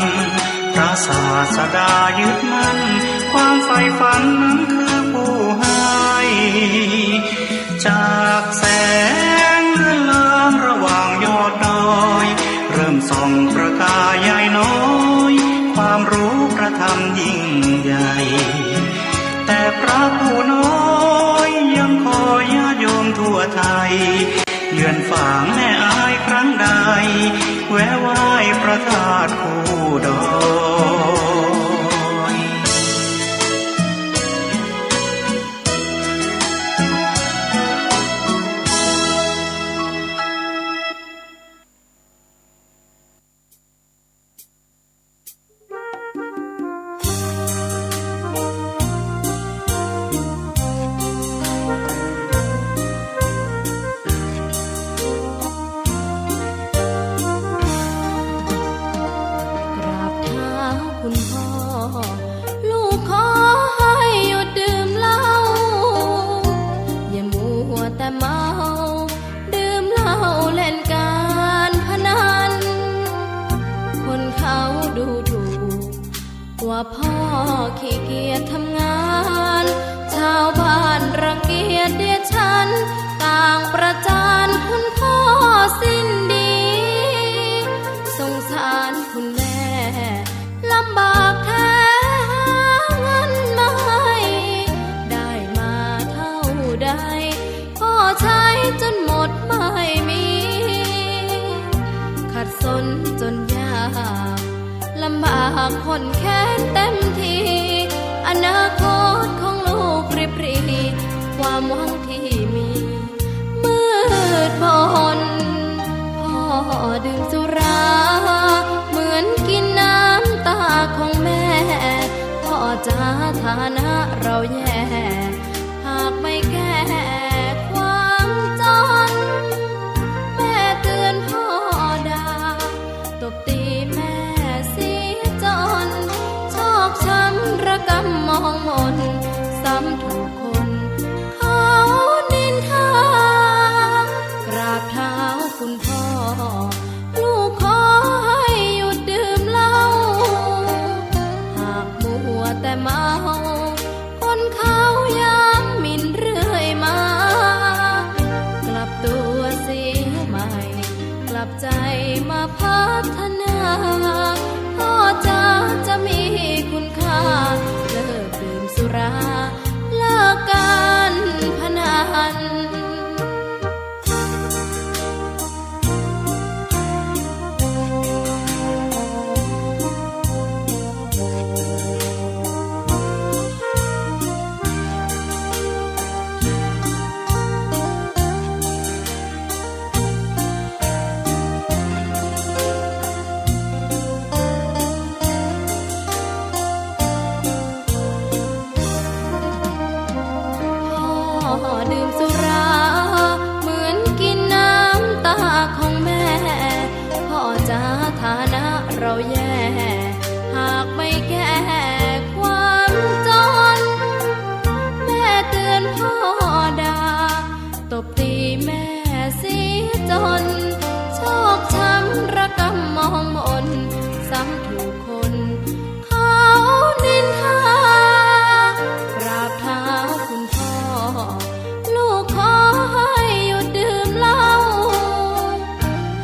พระศาสดายึดมั่นความใฝ่ฝันนั้นคือผู้ให้จากแสงเลื่อนลางระหว่างยอดดอยเริ่มส่องประกายใหญ่น้อยความรู้ประธรรมยิ่งใหญ่แต่พระผู้น้อยยังคอยญาติโยมทั่วไทยเยือนฝั่งแม่อายครั้งใดแวะไหว้พระธาตุภูดอยว่าพ่อขี้เกียจทำงานชาวบ้านรังเกียจเดียดฉันต่างประจานคุณพ่อสิ้นดีสงสารคุณแม่ลำบากแท้หาเงินมาให้ได้มาเท่าใดพ่อใช้จนหมดไม่มีขัดสนจนยากลำบากคนแค้นเต็มทีอนาคตของลูกริบหรี่ความหวังที่มีมืดมนพ่อดื่มสุราเหมือนกินน้ำตาของแม่พ่อจะฐานะเราแย่หากไม่แก้ความจนแม่เตือนพ่อด่าตบตีแม่จนชอกช้ำระกำมองมนซ้ำถูกคนเขานินทากราบเท้าคุณพ่อลูกขอให้หยุดดื่มเหล้าหากมัวแต่เมาคนเขาย้ำหมิ่นเรื่อยมากลับตัวเสียใหม่กลับใจมาพัฒนาพ่อจะมีคุณค่าเลิกดื่มสุราเลิกการพนันดื่มสุราเหมือนกินน้ำตาของแม่พ่อจะฐานะเราแย่หากไม่แก้ความจนแม่เตือนพ่อด่าตบตีแม่เสียจนชอกช้ำระกำมองมนซ้ำถูกคนเขานินทากราบเท้าคุณพ่อลูกขอให้หยุดดื่มเหล้า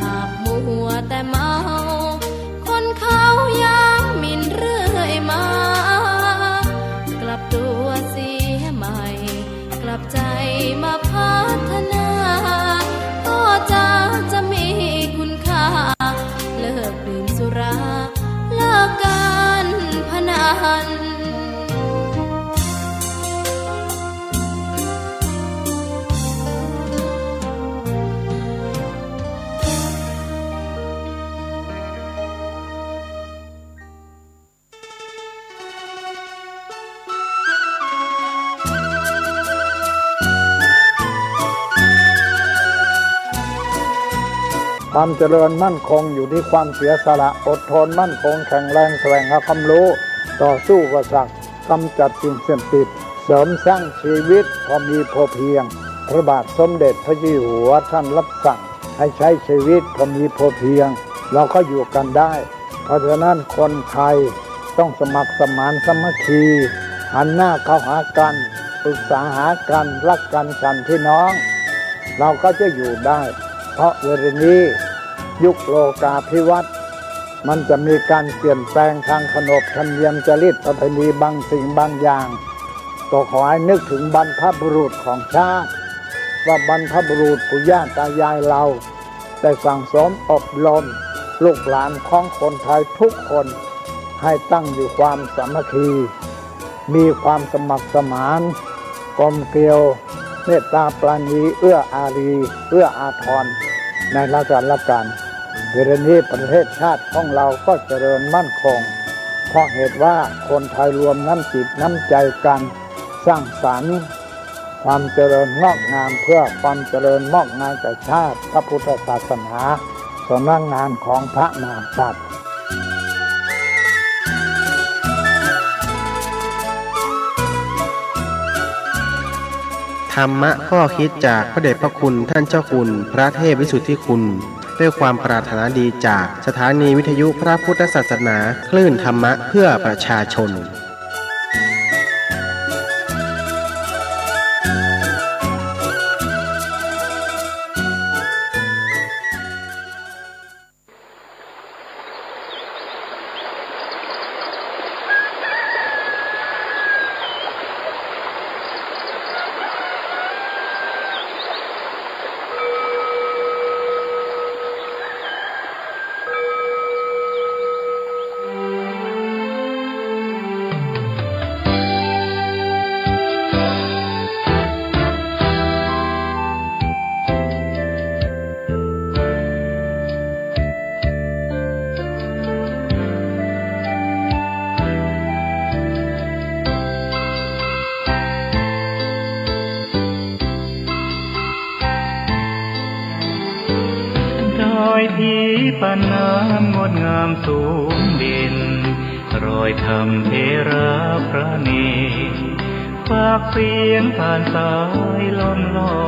หากมัวแต่เมาคนเขาย้ำหมิ่นเรื่อยมา นความเจริญมั่นคงอยู่ที่ความเสียสละอดทนมั่นคงแข็งแรงแสวงหาความรู้ต่อสู้อุปสรรคกำจัดสิ่งเสพติดเสริมสร้างชีวิตพอมีพอเพียงพระบาทสมเด็จพระเจ้าอยู่หัวท่านรับสั่งให้ใช้ชีวิตพอมีพอเพียงเราก็อยู่กันได้เพราะฉะนั้นคนไทยต้องสมัครสมานสามัคคีหันหน้าเข้าหากันปรึกษาหากันรักกันฉันพี่น้องเราก็จะอยู่ได้เพราะเวลานี้ยุคโลกาภิวัตน์มันจะมีการเปลี่ยนแปลงทางขนบธรรมเนียมจริตประเพณีบางสิ่งบางอย่างก็ขอให้นึกถึงบรรพบุรุษของชาติว่าบรรพบุรุษปู่ย่าตายายเราได้สั่งสมอบรมลูกหลานของคนไทยทุกคนให้ตั้งอยู่ความสามัคคีมีความสมัครสมานกลมเกลียวเมตตาปราณีเอื้ออารีเอื้ออาทรในราชการเวลานี้ประเทศชาติของเราก็เจริญมั่นคงเพราะเหตุว่าคนไทยรวมน้ำจิตน้ำใจกันสร้างสรรค์ความเจริญงอกงามเพื่อความเจริญงอกงามแก่ชาติพระพุทธศาสนาสำนักงานของพระมหากษัตริย์ ธรรมะข้อคิดจากพระเดชพระคุณท่านเจ้าคุณพระเทพวิสุทธิคุณด้วยความปรารถนาดีจากสถานีวิทยุพระพุทธศาสนาคลื่นธรรมะเพื่อประชาชนทีปานน้ำงดงามสูงเด่นรอยธรรมเทระพระเนตรฝากเสียงผ่านสายล่องลอ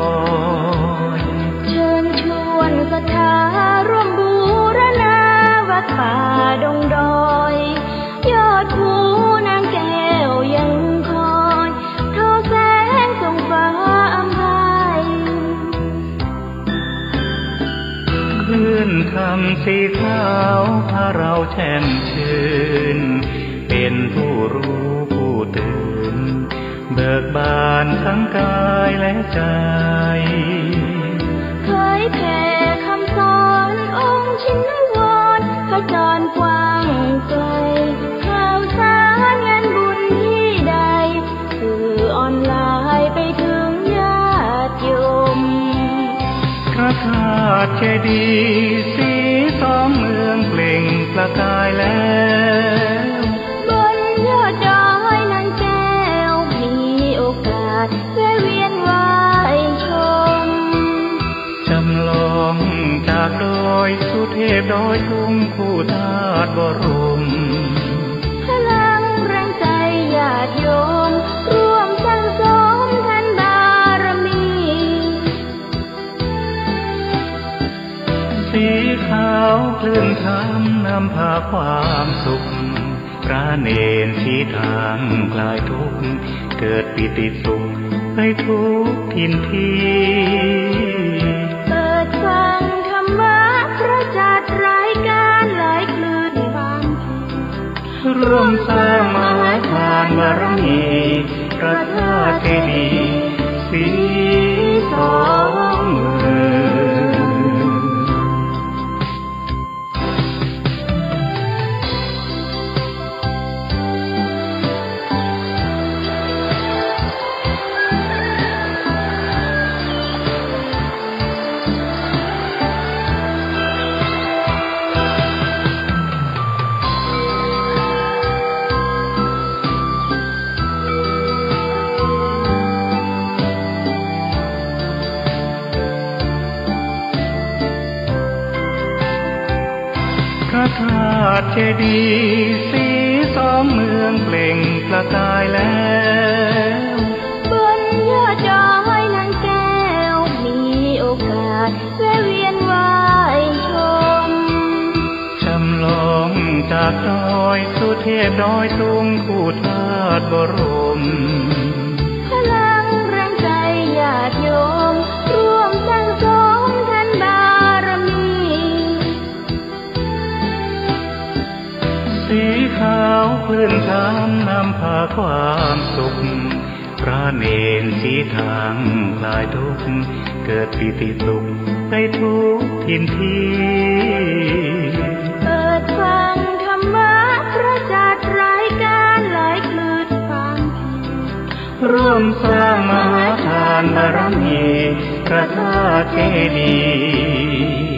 ยเชิญชวนศรัทธาร่วมบูรณาวัดป่าดงดอยยอดภูนางแก้วยังคอยทอแสงส่องฟ้าอำไพคลื่นคำสีขาวพาเราแช่มชื่นเป็นผู้รู้ผู้ตื่นเบิกบานทั้งกายและใจเคยแผ่คำสอนองค์ชินวรขจรกว้างไกลข่าวสารงานบุญที่ใดสื่อออนไลน์ไปถึงญาติโยมพระธาตุเจดีย์สีสองเมืองเปล่งประกายแล้วบนยอดดอยนางแก้วมีโอกาสแวะเวียนไหว้ชมจำลองจากดอยสุเทพดอยทุ่งคู่ธาตุบรมพลังแรงใจญาติโยมร่วมสร้างสมทันบารมีสีขาวคลื่นธรรมนำพาความสุขพระเนรชี้ทางคลายทุกข์เกิดปิติสุขให้ทุกทินทีเปิดฟังธรรมะพระจัดรายการหลายคลื่นความร่วมสร้างมหาทานบารมีพระธาตุเจดีย์สีสองเมือง ดีย์สีสองเมืองเปล่งประกายแล้วบนยอดดอยนางแก้วมีโอกาสแวะเวียนไหว้ชมจำลองจากดอยสุเทพดอยตุงคู่ธาตุบรมพลังแรงใจญาติโยมร่วมสร้างสมท่านบารมีสีขาวพื้นธรรมนำพาความสุขพระเนรสีทางคลายทุกข์เกิดปิติสุขไปทุกทินทีเปิดฟังธรรมะพระจัดรายการหลายคลื่นความร่วมสร้างมหาทานบารมีพระธาตุเจดีย์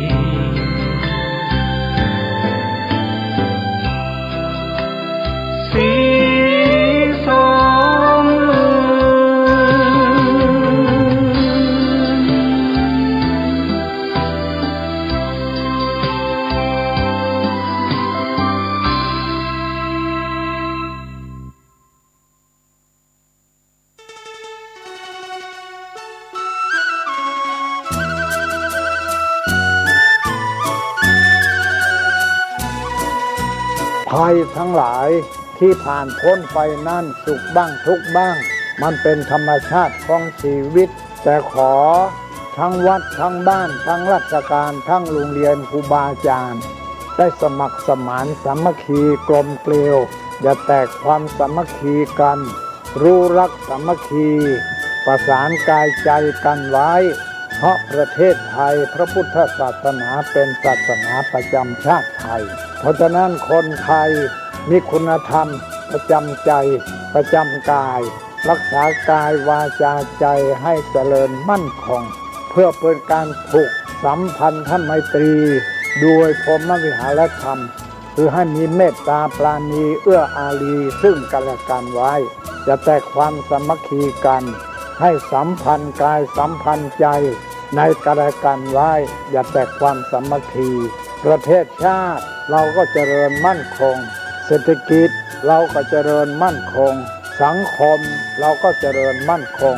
สีสองเมืภัยทั้งหลายที่ผ่านพ้นไปนั่นสุขบ้างทุกข์บ้างมันเป็นธรรมชาติของชีวิตแต่ขอทั้งวัดทั้งบ้านทั้งราชการทั้งโรงเรียนครูบาอาจารย์ได้สมัครสมานสามัคคีกลมเกลียวอย่าแตกความสามัคคีกันรู้รักสามัคคีประสานกายใจกันไว้เพราะประเทศไทยพระพุทธศาสนาเป็นศาสนาประจำชาติไทยเพราะฉะนั้นคนไทยมีคุณธรรมประจำใจประจำกายรักษากายวาจาใจให้เจริญมั่นคงเพื่อเป็นการผูกสัมพันธไมตรีโดยพรหมวิหารธรรมคือให้มีเมตตาปราณีเอื้ออารีซึ่งกันและกันไว้จะแตกความสามัคคีกันให้สัมพันธ์กายสัมพันธ์ใจในกันและกันไว้อย่าแตกความสามัคคีประเทศชาติเราก็เจริญมั่นคงเศรษฐกิจเราก็เจริญมั่นคงสังคมเราก็เจริญมั่นคง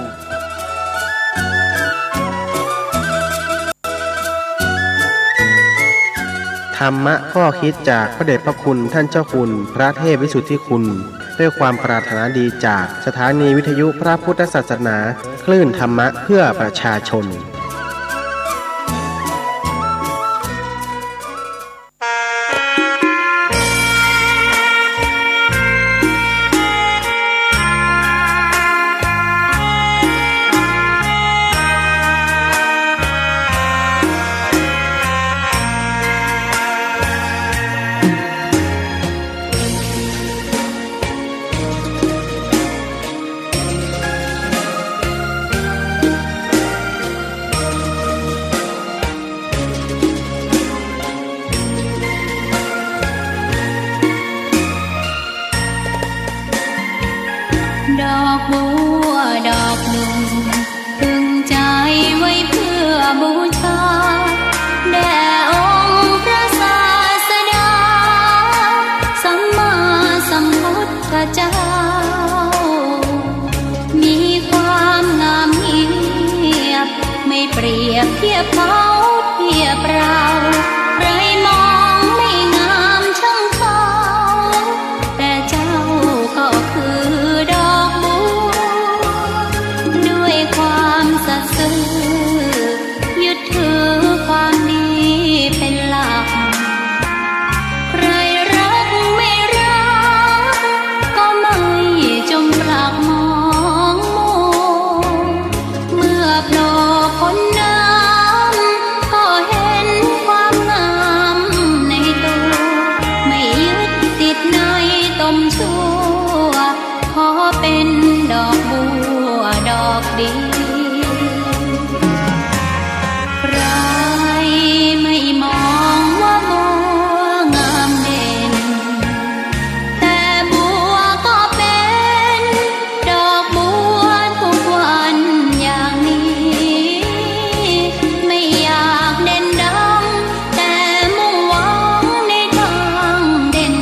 ธรรมะข้อคิดจากพระเดชพระคุณท่านเจ้าคุณพระเทพวิสุทธิคุณด้วยความปรารถนาดีจากสถานีวิทยุพระพุทธศาสนาคลื่นธรรมะเพื่อประชาชนดอกบัวดอกหนึ่งพึงใจไว้เพื่อบูชาแด่องค์พระศาสดาสัมมาสัมพุทธเจ้ามีความงามเงียบไม่เปรียบเทียบเขาเทียบเราใครมองไม่งามช่างเขาแต่เจ้าก็คือดอกบัวด้วยความสัตย์ซื่อยึดถือความดีเป็นหลักใครรักไม่รักก็ไม่จงปรักมองมัวเมื่อโผล่พ้นน้ำก็เห็นความงามในตัวไม่ยึดติดในตมชั่วขอเป็นดอกบัวดอกดีใครไม่มองว่าบัวงามเด่นแต่บัวก็เป็นดอกบัวทุกวันอย่างนี้ไม่อยากเด่นดังแต่มุ่งหวังในทางเด่น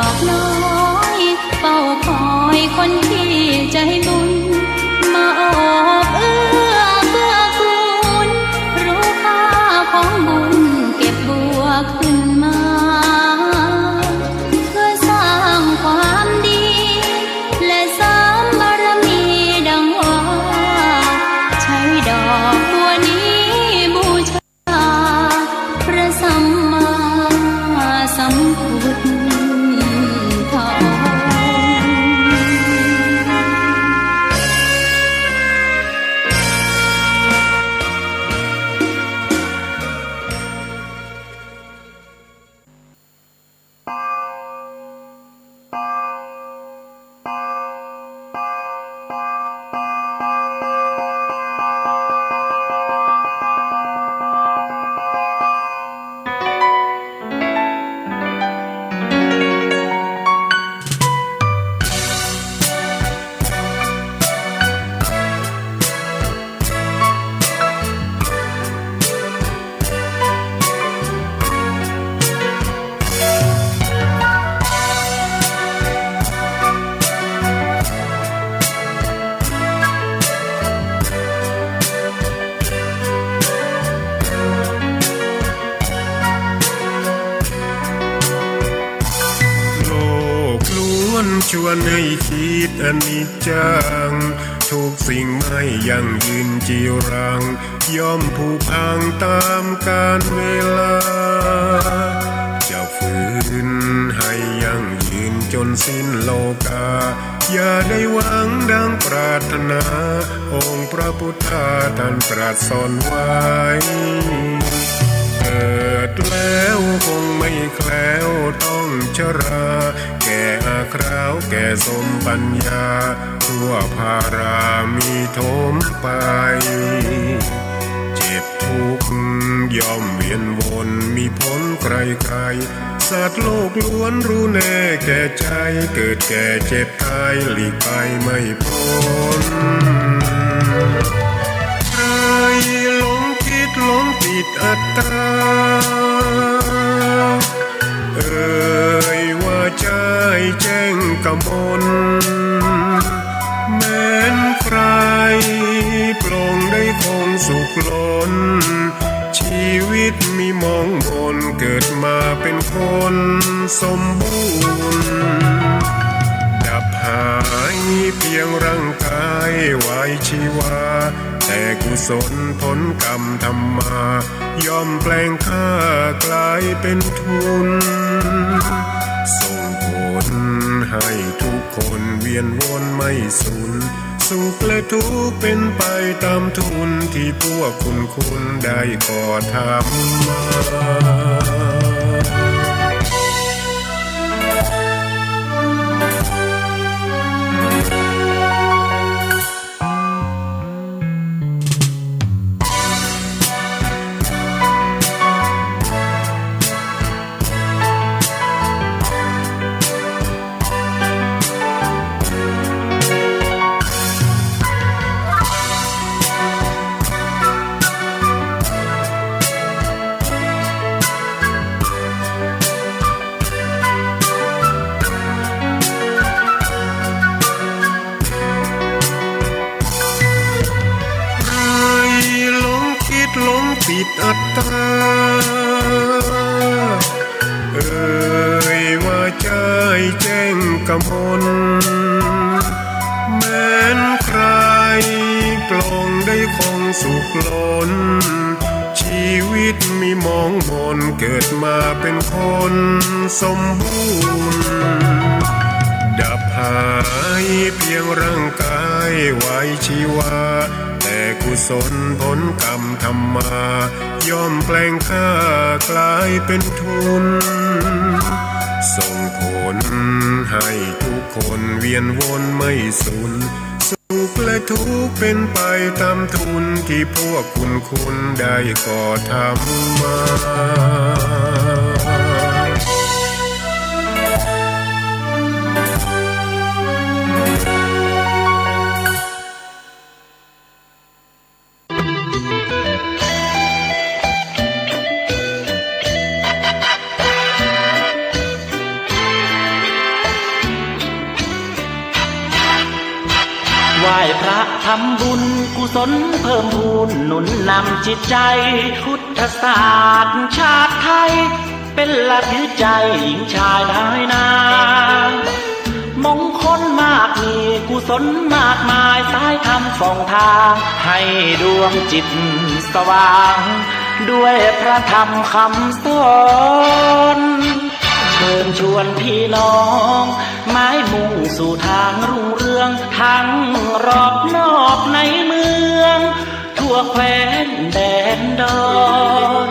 อกน้อยเฝ้าคอยคนที่ใจบุญมาโอบเอื้อเพื่อคุณรู้ค่าของบุญเก็บบัวขึ้นมาเพื่อสร้างความดีและเสริมบารมีดังว่าใช้ดอกบัวนี้บูชาพระสัมมาสัมพุทธชวนให้คิดอนิจจังทุกสิ่งไม่ยั่งยืนจีรังย่อมผุพังตามกาลเวลาจะฝืนให้ยั่งยืนจนสิ้นโลกาอย่าได้หวังดังปรารถนาองค์พระพุทธาท่านตรัสสอนไว้เกิดแล้วคงไม่แคล้วต้องชราแก่อาคราวแก่สมปัญญาทั่วภารามีโถมไปเจ็บทุกข์ย่อมเวียนวนมีพ้นใครๆสัตว์โลกล้วนรู้แน่แก่ใจเกิดแก่เจ็บตายหลีกไปไม่พ้นใครหลงคิดหลงติดอัตตาว่าใจแจ้งกมลแม้นใครปลงได้คงสุขล้นชีวิตมีมองบนเกิดมาเป็นคนสมบูรณ์ดับหายเพียงร่างกายไว้ชีวาแต่กุศลผลกรรมทำมาย่อมแปลงค่ากลายเป็นทุนส่งผลให้ทุกคนเวียนวนไม่สูญสุขและทุกข์เป็นไปตามทุนที่พวกคุณได้ก่อทำมาปิดอัตตาว่าใจแจ้งกมลแม้นใครปลงได้คงสุขล้นชีวิตมีมองมนเกิดมาเป็นคนสมบูรณ์ดับหายเพียงร่างกายไว้ชีวาแต่กุศลผลกรรมทำมาย่อมแปลงค่ากลายเป็นทุนส่งผลให้ทุกคนเวียนวนไม่สูญสุขและทุกข์เป็นไปตามทุนที่พวกคุณได้ก่อทำมา ไหว้พระทำบุญกุศลเพิ่มพูนหนุนนำจิตใจพุทธศาสตร์ชาติไทยเป็นหลักยึดใจหญิงชายนายนางมงคลมากมีกุศลมากมายสายธรรมส่องทางให้ดวงจิตสว่างด้วยพระธรรมคำสอนเชิญชวนพี่น้องไม้มุ่งสู่ทางรุ่งเรืองทั้งรอบนอกในเมืองทั่วแคว้นแดนดอน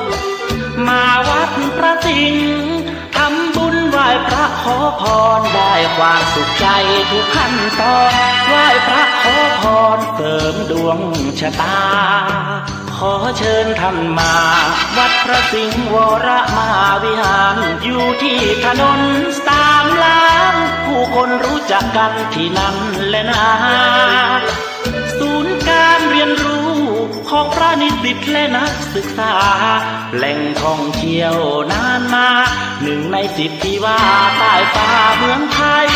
มาวัดพระสิงห์ทำบุญไหว้พระขอพรได้ความสุขใจทุกขั้นตอนไหว้พระขอพรเสริมดวงชะตาขอเชิญท่านมาวัดพระสิงห์วรมหาวิหารอยู่ที่ถนน3 ล้านผู้คนรู้จักกันที่นั่นและนาศูนย์การเรียนรู้ของพระนิสิตและนักศึกษาแหล่งท่องเที่ยวนานมา1 ใน 10ที่ว่าใต้ฟ้าเมืองไทย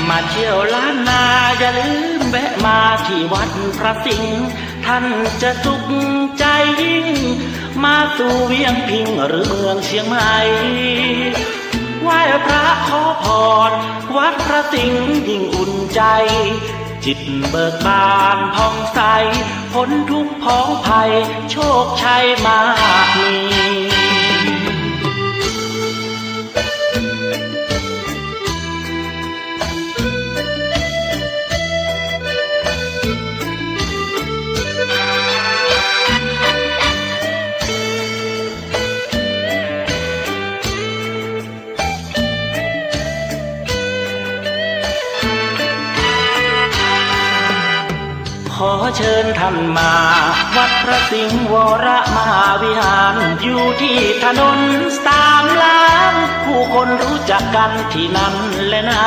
มาเที่ยวล้านนาอย่าลืมแวะมาที่วัดพระสิงห์ท่านจะสุขใจยิ่งมาสู่เวียงพิงหรือเมืองเชียงใหม่ไหว้พระขอพรวัดพระสิงห์ยิ่งอุ่นใจจิตเบิกบานผ่องใสพ้นทุกข์พ้องภัยโชคชัยมากมีขอเชิญท่านมาวัดพระสิงห์วรมหาวิหารอยู่ที่ถนน3 ล้านผู้คนรู้จักกันที่นั่นและนา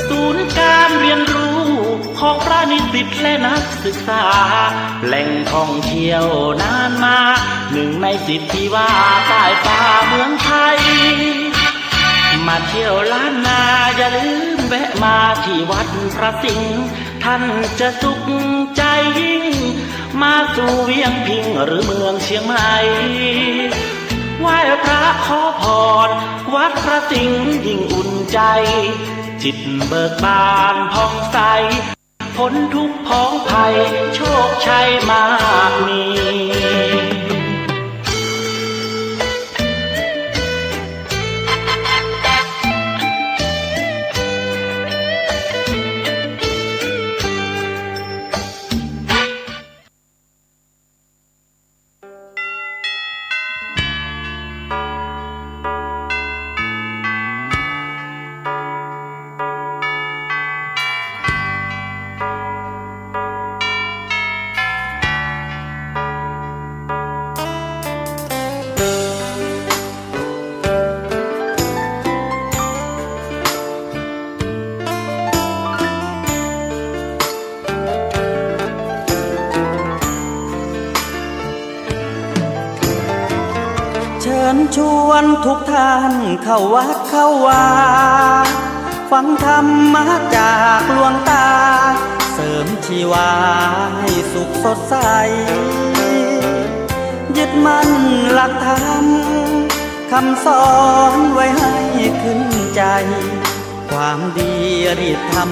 ศูนย์การเรียนรู้ของพระนิสิตและนักศึกษาแหล่งท่องเที่ยวนานมา1 ใน 10ที่ว่าใต้ฟ้าเมืองไทยมาเที่ยวล้านนาอย่าลืมแวะมาที่วัดพระสิงห์ท่านจะสุขใจยิ่งมาสู่เวียงพิงหรือเมืองเชียงใหม่ไหว้พระขอพรวัดพระสิงห์ยิ่งอุ่นใจจิตเบิกบานผ่องใสพ้นทุกข์พ้องภัยโชคชัยมากมีชวนทุกท่านเข้าวัดเข้าวาฟังธรรมะจากหลวงตาเสริมชีวาให้สุขสดใสยึดมั่นหลักธรรมคำสอนไว้ให้ขึ้นใจความดีรีบทำ